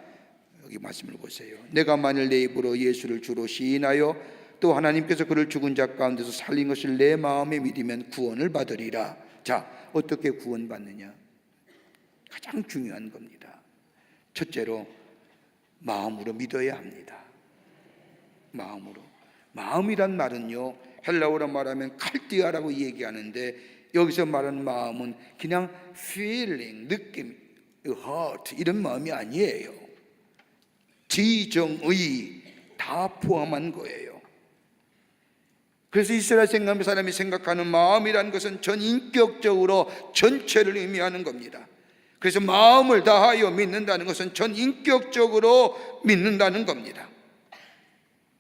여기 말씀을 보세요. 내가 만일 내 입으로 예수를 주로 시인하여 또 하나님께서 그를 죽은 자 가운데서 살린 것을 내 마음에 믿으면 구원을 받으리라. 자, 어떻게 구원받느냐? 가장 중요한 겁니다. 첫째로 마음으로 믿어야 합니다. 마음으로. 마음이란 말은요, 헬라어로 말하면 칼디아라고 얘기하는데 여기서 말하는 마음은 그냥 feeling, 느낌, heart 이런 마음이 아니에요. 지정의 다 포함한 거예요. 그래서 이스라엘 사람이 생각하는 마음이란 것은 전인격적으로 전체를 의미하는 겁니다. 그래서 마음을 다하여 믿는다는 것은 전인격적으로 믿는다는 겁니다.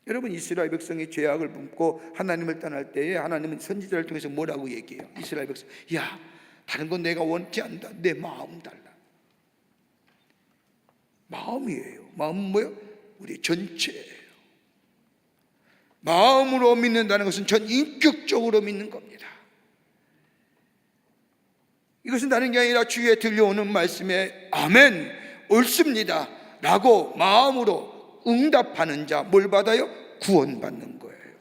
여러분, 이스라엘 백성이 죄악을 품고 하나님을 떠날 때에 하나님은 선지자를 통해서 뭐라고 얘기해요? 이스라엘 백성, 야, 다른 건 내가 원치 않는다. 내 마음 달라. 마음이에요. 마음은 뭐예요? 우리 전체예요. 마음으로 믿는다는 것은 전 인격적으로 믿는 겁니다. 이것은 다른 게 아니라 주위에 들려오는 말씀에 아멘, 옳습니다 라고 마음으로 응답하는 자, 뭘 받아요? 구원받는 거예요.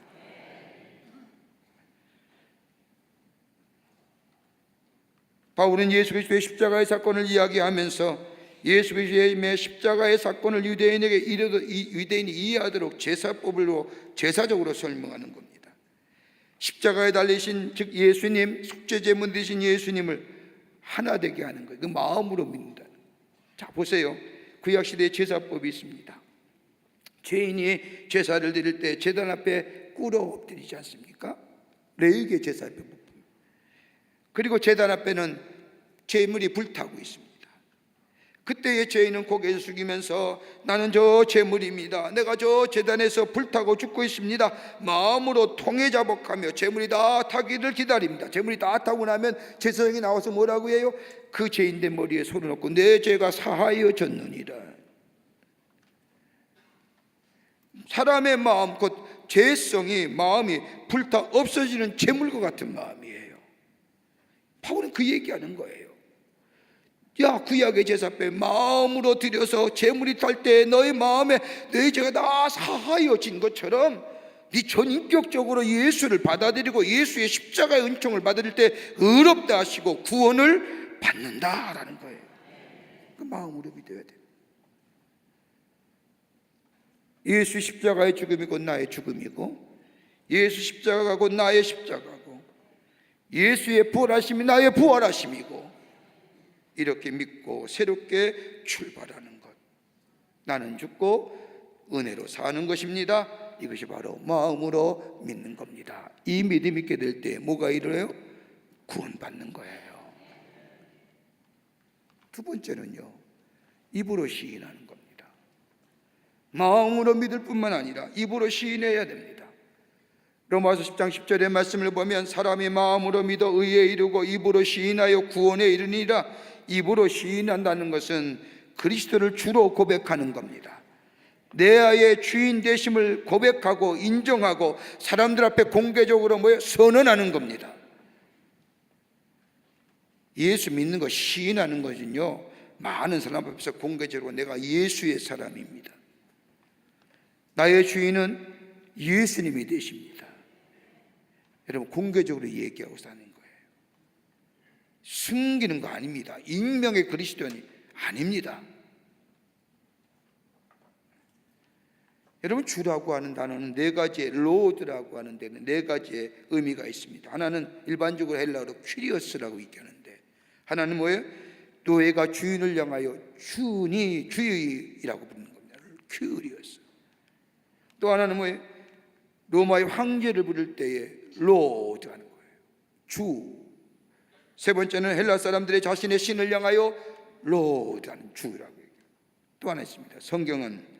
바울은 예수 그리스도의 십자가의 사건을 이야기하면서 예수 그리스도의 십자가의 사건을 유대인이 이해하도록 제사법으로 제사적으로 설명하는 겁니다. 십자가에 달리신 즉 예수님, 속죄제물 되신 예수님을 하나 되게 하는 거예요. 그 마음으로 믿는다는 거예요. 자, 보세요. 구약시대에 제사법이 있습니다. 죄인이 제사를 드릴 때 제단 앞에 꿇어 엎드리지 않습니까? 레위기의 제사법. 그리고 제단 앞에는 제물이 불타고 있습니다. 그때의 죄인은 고개를 숙이면서 나는 저 제물입니다, 내가 저 제단에서 불타고 죽고 있습니다, 마음으로 통해 자복하며 제물이 다 타기를 기다립니다. 제물이 다 타고 나면 제사장이 나와서 뭐라고 해요? 그 죄인의 머리에 손을 얹고 내 죄가 사하여졌느니라. 사람의 마음, 곧 죄성이, 마음이 불타 없어지는 제물과 같은 마음이에요. 바울은 그 얘기하는 거예요. 야, 구약의 제사법에 마음으로 드려서 제물이 탈 때 너의 마음에 너의 죄가 다 사하여진 것처럼 네 전인격적으로 예수를 받아들이고 예수의 십자가의 은총을 받을 때 의롭다 하시고 구원을 받는다라는 거예요. 그 마음으로 믿어야 돼요. 예수 십자가의 죽음이 곧 나의 죽음이고 예수 십자가가 곧 나의 십자가고 예수의 부활하심이 나의 부활하심이고, 이렇게 믿고 새롭게 출발하는 것, 나는 죽고 은혜로 사는 것입니다. 이것이 바로 마음으로 믿는 겁니다. 이 믿음 있게 될 때 뭐가 일어나요? 구원받는 거예요. 두 번째는요, 입으로 시인하는 겁니다. 마음으로 믿을 뿐만 아니라 입으로 시인해야 됩니다. 로마서 10장 10절의 말씀을 보면 사람이 마음으로 믿어 의에 이르고 입으로 시인하여 구원에 이르니라. 입으로 시인한다는 것은 그리스도를 주로 고백하는 겁니다. 내 아의 주인 되심을 고백하고 인정하고 사람들 앞에 공개적으로 선언하는 겁니다. 예수 믿는 거 시인하는 것은요, 많은 사람 앞에서 공개적으로 내가 예수의 사람입니다, 나의 주인은 예수님이 되십니다, 여러분 공개적으로 얘기하고 사는 거예요. 숨기는 거 아닙니다. 익명의 그리스도인이 아닙니다. 여러분, 주라고 하는 단어는 네 가지의, 로드라고 하는 데는 네 가지의 의미가 있습니다. 하나는 일반적으로 헬라어로 큐리어스라고 얘기하는데, 하나는 뭐예요? 노예가 주인을 향하여 주니 주의라고 부르는 겁니다. 큐리어스. 또 하나는 뭐예요? 로마의 황제를 부를 때에 로드 하는 거예요. 주. 세 번째는 헬라 사람들의 자신의 신을 향하여 로드 하는 주라고 얘기해요. 또 하나 있습니다. 성경은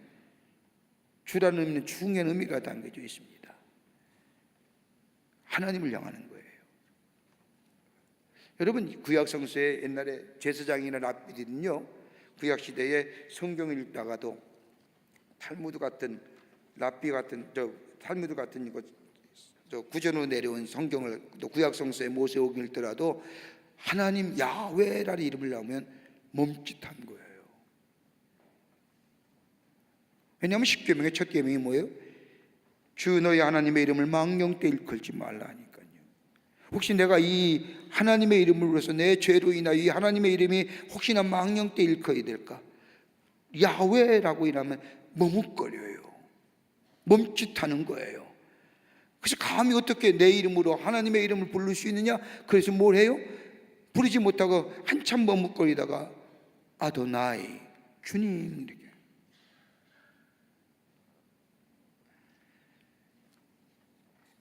주라는 의미는 중요한 의미가 담겨져 있습니다. 하나님을 향하는 거예요. 여러분, 구약 성서에 옛날에 제사장이나 랍비들은요, 구약 시대에 성경을 읽다가도 탈무드 같은 랍비 같은 탈무드 같은 구전으로 내려온 성경을 또 구약 성서의 모세오경을 읽더라도 하나님 야훼라는 이름을 나오면 멈칫한 거예요. 왜냐하면 십계명의 첫 계명이 뭐예요? 주 너희 하나님의 이름을 망령때 일컬지 말라 하니까요. 혹시 내가 이 하나님의 이름을 위해서 내 죄로 인하여 이 하나님의 이름이 혹시나 망령때 일컬어야 될까? 야훼라고 이러면 머뭇거려요. 멈칫하는 거예요. 그래서 감히 어떻게 내 이름으로 하나님의 이름을 부를 수 있느냐? 그래서 뭘 해요? 부르지 못하고 한참 머뭇거리다가 아도나이, 주님, 이렇게.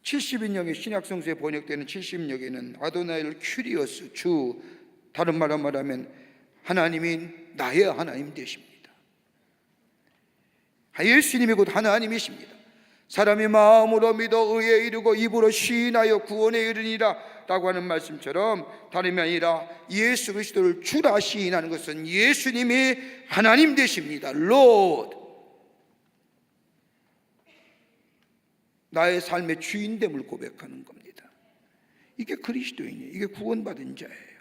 (70인역의) 신약성서에 번역되는 70인역에는 아도나이를 큐리어스, 주, 다른 말로 말하면 하나님이 나의 하나님 되십니다. 예수님이 곧 하나님이십니다. 사람이 마음으로 믿어 의에 이르고 입으로 시인하여 구원에 이르니라 라고 하는 말씀처럼 다름이 아니라 예수 그리스도를 주라 시인하는 것은 예수님이 하나님 되십니다. Lord, 나의 삶의 주인됨을 고백하는 겁니다. 이게 그리스도인이에요. 이게 구원받은 자예요.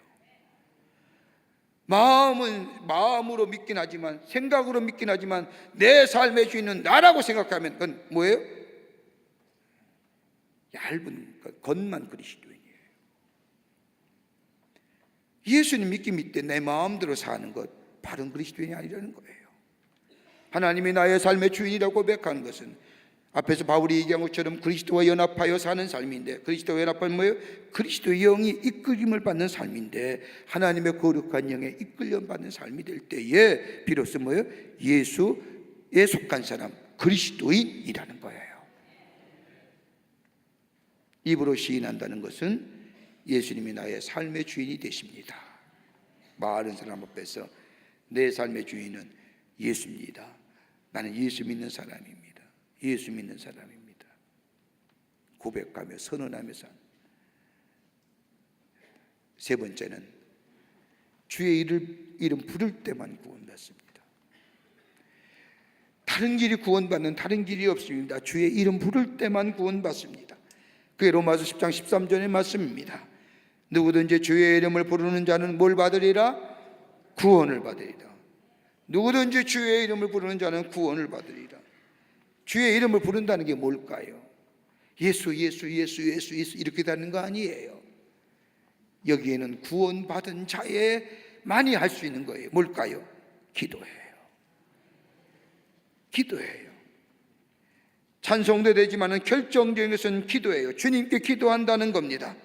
마음은 마음으로 믿긴 하지만, 생각으로 믿긴 하지만 내 삶의 주인은 나라고 생각하면 그건 뭐예요? 얇은 겉만 그리스도인이에요. 예수님 믿기 때 내 마음대로 사는 것, 바른 그리스도인이 아니라는 거예요. 하나님이 나의 삶의 주인이라고 고백하는 것은 앞에서 바울이 얘기한 것처럼 그리스도와 연합하여 사는 삶인데, 그리스도와 연합하면 뭐예요? 그리스도의 영이 이끌림을 받는 삶인데, 하나님의 거룩한 영에 이끌림 받는 삶이 될 때에 비로소 뭐예요? 예수에 속한 사람, 그리스도인이라는 거예요. 입으로 시인한다는 것은 예수님이 나의 삶의 주인이 되십니다. 많은 사람 앞에서 내 삶의 주인은 예수입니다. 나는 예수 믿는 사람입니다. 예수 믿는 사람입니다. 고백하며 선언하며 산. 세 번째는 주의 이름 부를 때만 구원받습니다. 다른 길이 구원받는 다른 길이 없습니다. 주의 이름 부를 때만 구원받습니다. 그게 로마서 10장 13절의 말씀입니다. 누구든지 주의 이름을 부르는 자는 뭘 받으리라? 구원을 받으리라. 누구든지 주의 이름을 부르는 자는 구원을 받으리라. 주의 이름을 부른다는 게 뭘까요? 예수 이렇게 되는 거 아니에요. 여기에는 구원받은 자에만이 할 수 있는 거예요. 뭘까요? 기도예요. 찬송도 되지만 결정적인 것은 기도예요. 주님께 기도한다는 겁니다.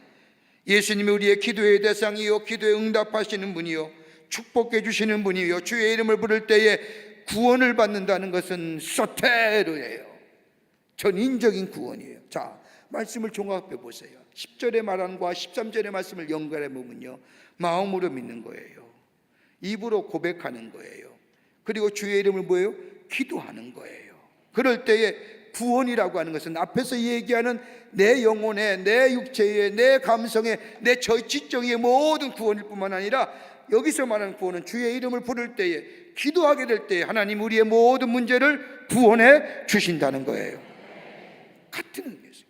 예수님이 우리의 기도의 대상이요, 기도에 응답하시는 분이요, 축복해 주시는 분이요, 주의 이름을 부를 때에 구원을 받는다는 것은 소테르예요. 전인적인 구원이에요. 자, 말씀을 종합해 보세요. 10절의 말함과 13절의 말씀을 연결해 보면요, 마음으로 믿는 거예요. 입으로 고백하는 거예요. 그리고 주의 이름을 뭐예요? 기도하는 거예요. 그럴 때에 구원이라고 하는 것은 앞에서 얘기하는 내 영혼의, 내 육체의, 내 감성의, 내 지적의 모든 구원일 뿐만 아니라 여기서 말하는 구원은 주의 이름을 부를 때에, 기도하게 될 때에 하나님 우리의 모든 문제를 구원해 주신다는 거예요. 같은 의미에서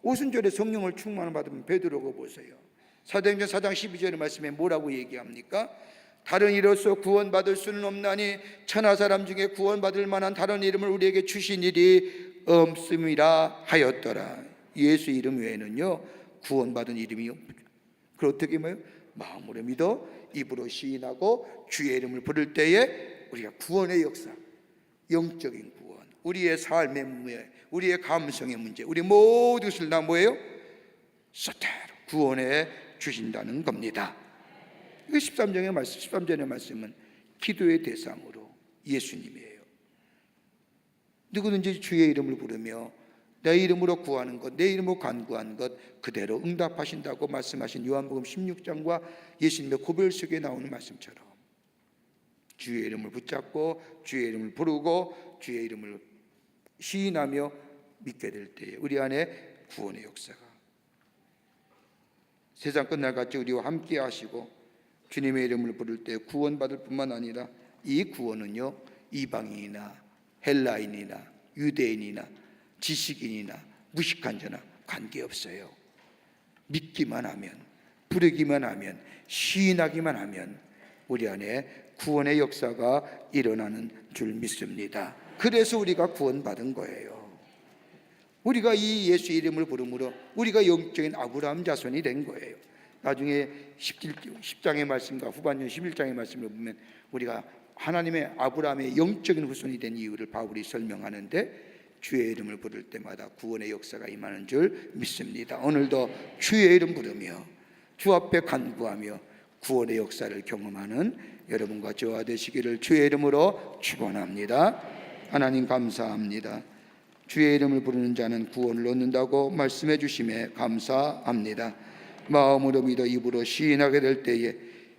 오순절에 성령을 충만을 받으면 베드로가 보세요. 사도행전 4장 12절의 말씀에 뭐라고 얘기합니까? 다른 이로써 구원받을 수는 없나니 천하 사람 중에 구원받을 만한 다른 이름을 우리에게 주신 일이 없음이라 하였더라. 예수 이름 외에는요 구원받은 이름이 없죠. 그걸 어떻게 뭐예요? 마음으로 믿어 입으로 시인하고 주의 이름을 부를 때에 우리가 구원의 역사, 영적인 구원, 우리의 삶의 문제, 우리의 감성의 문제, 우리 모든 것을 다 뭐예요? 소테로 구원해 주신다는 겁니다. 이 13절의 말씀은 기도의 대상으로 예수님이에요. 누구든지 주의 이름을 부르며 내 이름으로 구하는 것, 내 이름으로 간구하는 것 그대로 응답하신다고 말씀하신 요한복음 16장과 예수님의 고별 속에 나오는 말씀처럼 주의 이름을 붙잡고 주의 이름을 부르고 주의 이름을 시인하며 믿게 될 때에 우리 안에 구원의 역사가, 세상 끝날같이 우리와 함께 하시고 주님의 이름을 부를 때 구원받을 뿐만 아니라 이 구원은요, 이방인이나 헬라인이나 유대인이나 지식인이나 무식한 자나 관계없어요. 믿기만 하면, 부르기만 하면, 시인하기만 하면 우리 안에 구원의 역사가 일어나는 줄 믿습니다. 그래서 우리가 구원받은 거예요. 우리가 이 예수 이름을 부름으로 우리가 영적인 아브라함 자손이 된 거예요. 나중에 10장의 말씀과 후반년 11장의 말씀을 보면 우리가 하나님의 아브라함의 영적인 후손이 된 이유를 바울이 설명하는데, 주의 이름을 부를 때마다 구원의 역사가 임하는 줄 믿습니다. 오늘도 주의 이름 부르며 주 앞에 간구하며 구원의 역사를 경험하는 여러분과 저와 되시기를 주의 이름으로 축원합니다. 하나님 감사합니다. 주의 이름을 부르는 자는 구원을 얻는다고 말씀해 주심에 감사합니다. 마음으로 믿어 입으로 시인하게 될 때에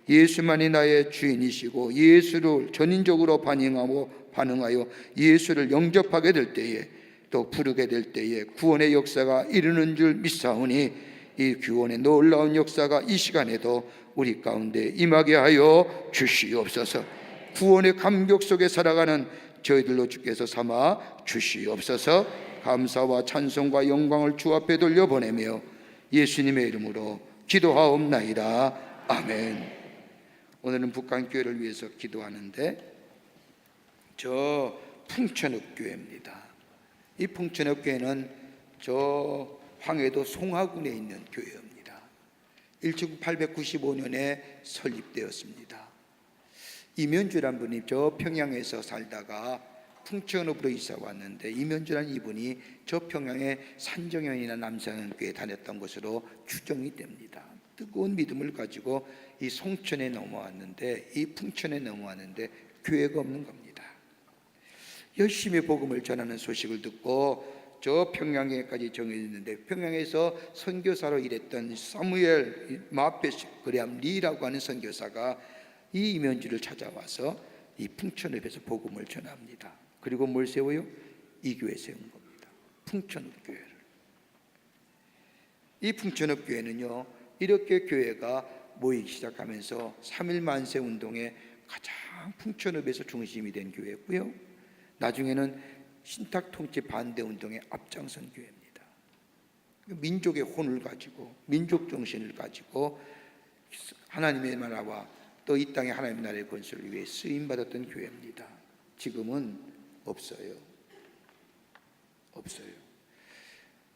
예수만이 나의 주인이시고 예수를 전인적으로 반응하여 예수를 영접하게 될 때에, 또 부르게 될 때에 구원의 역사가 이르는 줄 믿사오니 이 구원의 놀라운 역사가 이 시간에도 우리 가운데 임하게 하여 주시옵소서. 구원의 감격 속에 살아가는 저희들로 주께서 삼아 주시옵소서. 감사와 찬송과 영광을 주 앞에 돌려보내며 예수님의 이름으로 기도하옵나이다. 아멘. 오늘은 북한교회를 위해서 기도하는데, 저 풍천읍 교회입니다. 이 풍천읍 교회는 저 황해도 송하군에 있는 교회입니다. 1895년에 설립되었습니다. 이면주란 분이 저 평양에서 살다가 풍천읍으로 이사 왔는데, 이면주란 이분이 저 평양의 산정현이나 남산교회에 다녔던 것으로 추정이 됩니다. 뜨거운 믿음을 가지고 이 송천에 넘어왔는데, 이 풍천에 넘어왔는데 교회가 없는 겁니다. 열심히 복음을 전하는 소식을 듣고 저 평양에까지 정해졌는데, 평양에서 선교사로 일했던 사무엘 마페시 그레암 리라고 하는 선교사가 이 이면주를 찾아와서 이 풍천읍에서 복음을 전합니다. 그리고 뭘 세워요? 이 교회 세운 겁니다. 풍천읍 교회를. 이 풍천읍 교회는요, 이렇게 교회가 모이기 시작하면서 3.1 만세 운동의 가장 풍천읍에서 중심이 된 교회고요, 나중에는 신탁 통치 반대 운동의 앞장선 교회입니다. 민족의 혼을 가지고, 민족 정신을 가지고 하나님의 나라와 또 이 땅의 하나님의 나라의 건설을 위해 쓰임받았던 교회입니다. 지금은 없어요. 없어요.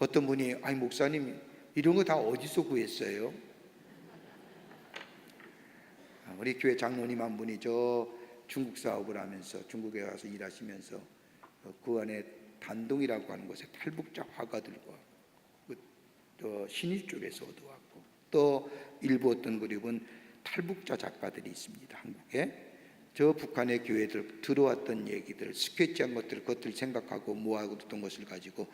어떤 분이, 아니 목사님 이런 거 다 어디서 구했어요? 우리 교회 장로님 한 분이 저 중국 사업을 하면서 중국에 가서 일하시면서 그 안에 단동이라고 하는 곳에 탈북자 화가들과 또 신일 쪽에서 얻어왔고, 또 일부 어떤 그룹은 탈북자 작가들이 있습니다. 한국에 저 북한의 교회들 들어왔던 얘기들, 스케치한 것들, 그것들 생각하고 모아뒀던 것을 가지고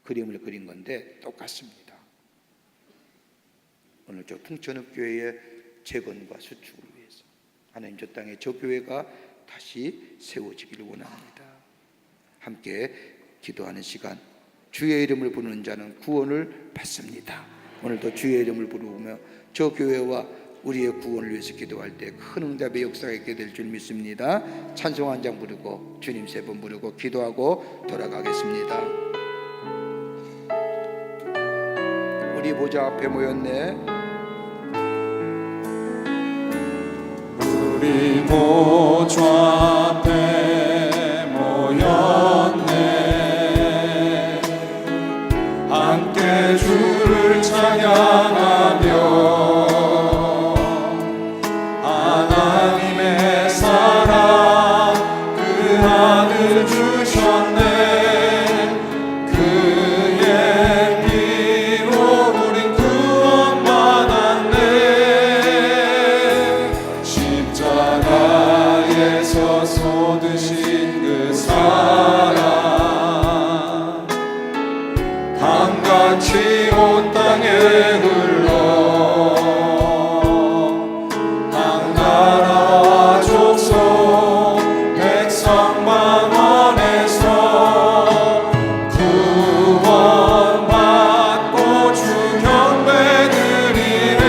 그림을 그린 건데 똑같습니다. 오늘 저 풍천읍 교회의 재건과 수축을 위해서 하나님 저 땅에 저 교회가 다시 세워지기를 원합니다. 함께 기도하는 시간, 주의 이름을 부르는 자는 구원을 받습니다. 오늘도 주의 이름을 부르며 저 교회와 우리의 구원을 위해서 기도할 때 큰 응답의 역사가 있게 될 줄 믿습니다. 찬송 한 장 부르고 주님 3번 부르고 기도하고 돌아가겠습니다. 우리 보좌 앞에 모였네. 우리 보좌 앞에 모였네. 함께 주를 찬양하며 위해서 쏟으신 그 사랑 강같이 온 땅에 흘러 각 나라와 족속 백성 만원에서 구원받고 주 경배드리네.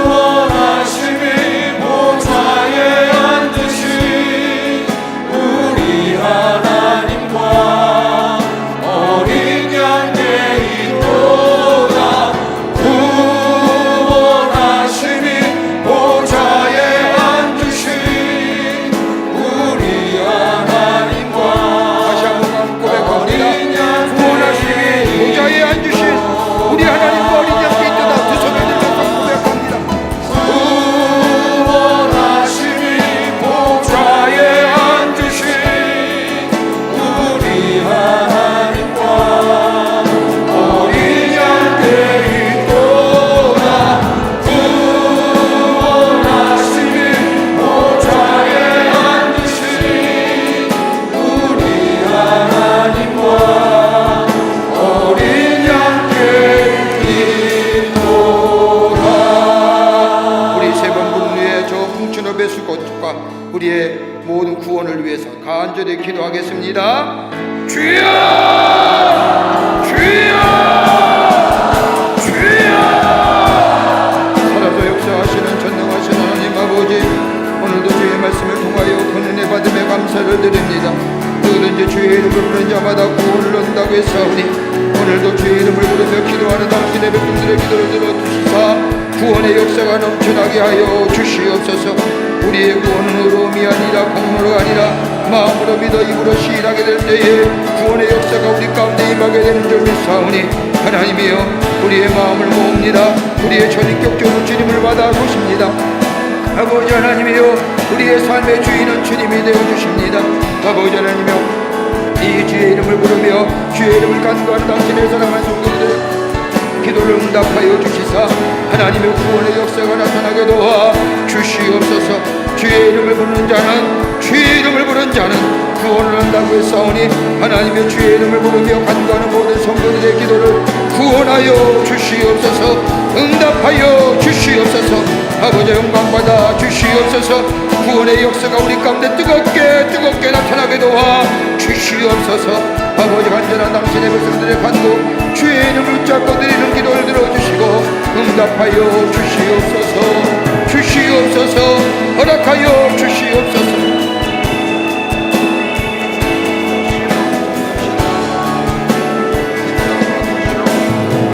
구원하심이 보좌에 앉으신 우리 하나님과 어린 양의 있도다. 구원하심이 보좌에 앉으신 우리 하나님과 다시 한번 고백합니다. 구원하심이 보좌에 앉으신 우리 하나님과 어린 양께 있도다. 두 손을 들어서 고백합니다. 구원하심이 보좌에 앉으신 우리 하나님과 어린 양께 있도다. 구원하심이 보좌에 앉으신 우리 하나님과 어린 양께 있도다. 우리 세 번 부른 후에 저 풍천읍의 수고과 우리의 모든 구원을 위해서 간절히 기도하겠습니다. 주여! 주여! 주여! 살아서 역사하시는 전능하신 하나님 아버지, 오늘도 주의 말씀을 통하여 큰 은혜 받음에 감사를 드립니다. 누구든지 주의 이름을 부르는 자마다 구원을 얻는다고 했사오니 오늘도 주의 이름을 부르며 기도하는 당신의 백성들의 기도를 들어주시사 구원의 역사가 넘쳐나게 하여 주시옵소서. 우리의 구원은 의로움이 아니라 공로가 아니라 마음으로 믿어 입으로 시인하게 될 때에 구원의 역사가 우리 가운데 임하게 되는 줄 믿사오니 하나님이여 우리의 마음을 모읍니다. 우리의 전인격적으로 주님을 받아 보십니다. 아버지 하나님이여 우리의 삶의 주인은 주님이 되어주십니다. 아버지 하나님이여 이 주의 이름을 부르며 주의 이름을 간구하는 당신의 사랑하는 성도들의 기도를 응답하여 주시사 하나님의 구원의 역사가 나타나게 도와 주시옵소서. 주의 이름을 부르는 자는 주의 이름을 부르는 자는 구원을 한다고 했사오니 하나님의 주의 이름을 부르며 간구하는 모든 성도들의 기도를 구원하여 주시옵소서. 응답하여 주시옵소서. 아버지 영광받아 주시옵소서. 구원의 역사가 우리 가운데 뜨겁게 나타나게 도와 주시옵소서. 아버지 간절한 당신의 백성들의 간구 주의 이름을 붙잡고 드리는 기도를 들어주시고 응답하여 주시옵소서. 주시옵소서. 허락하여 주시옵소서.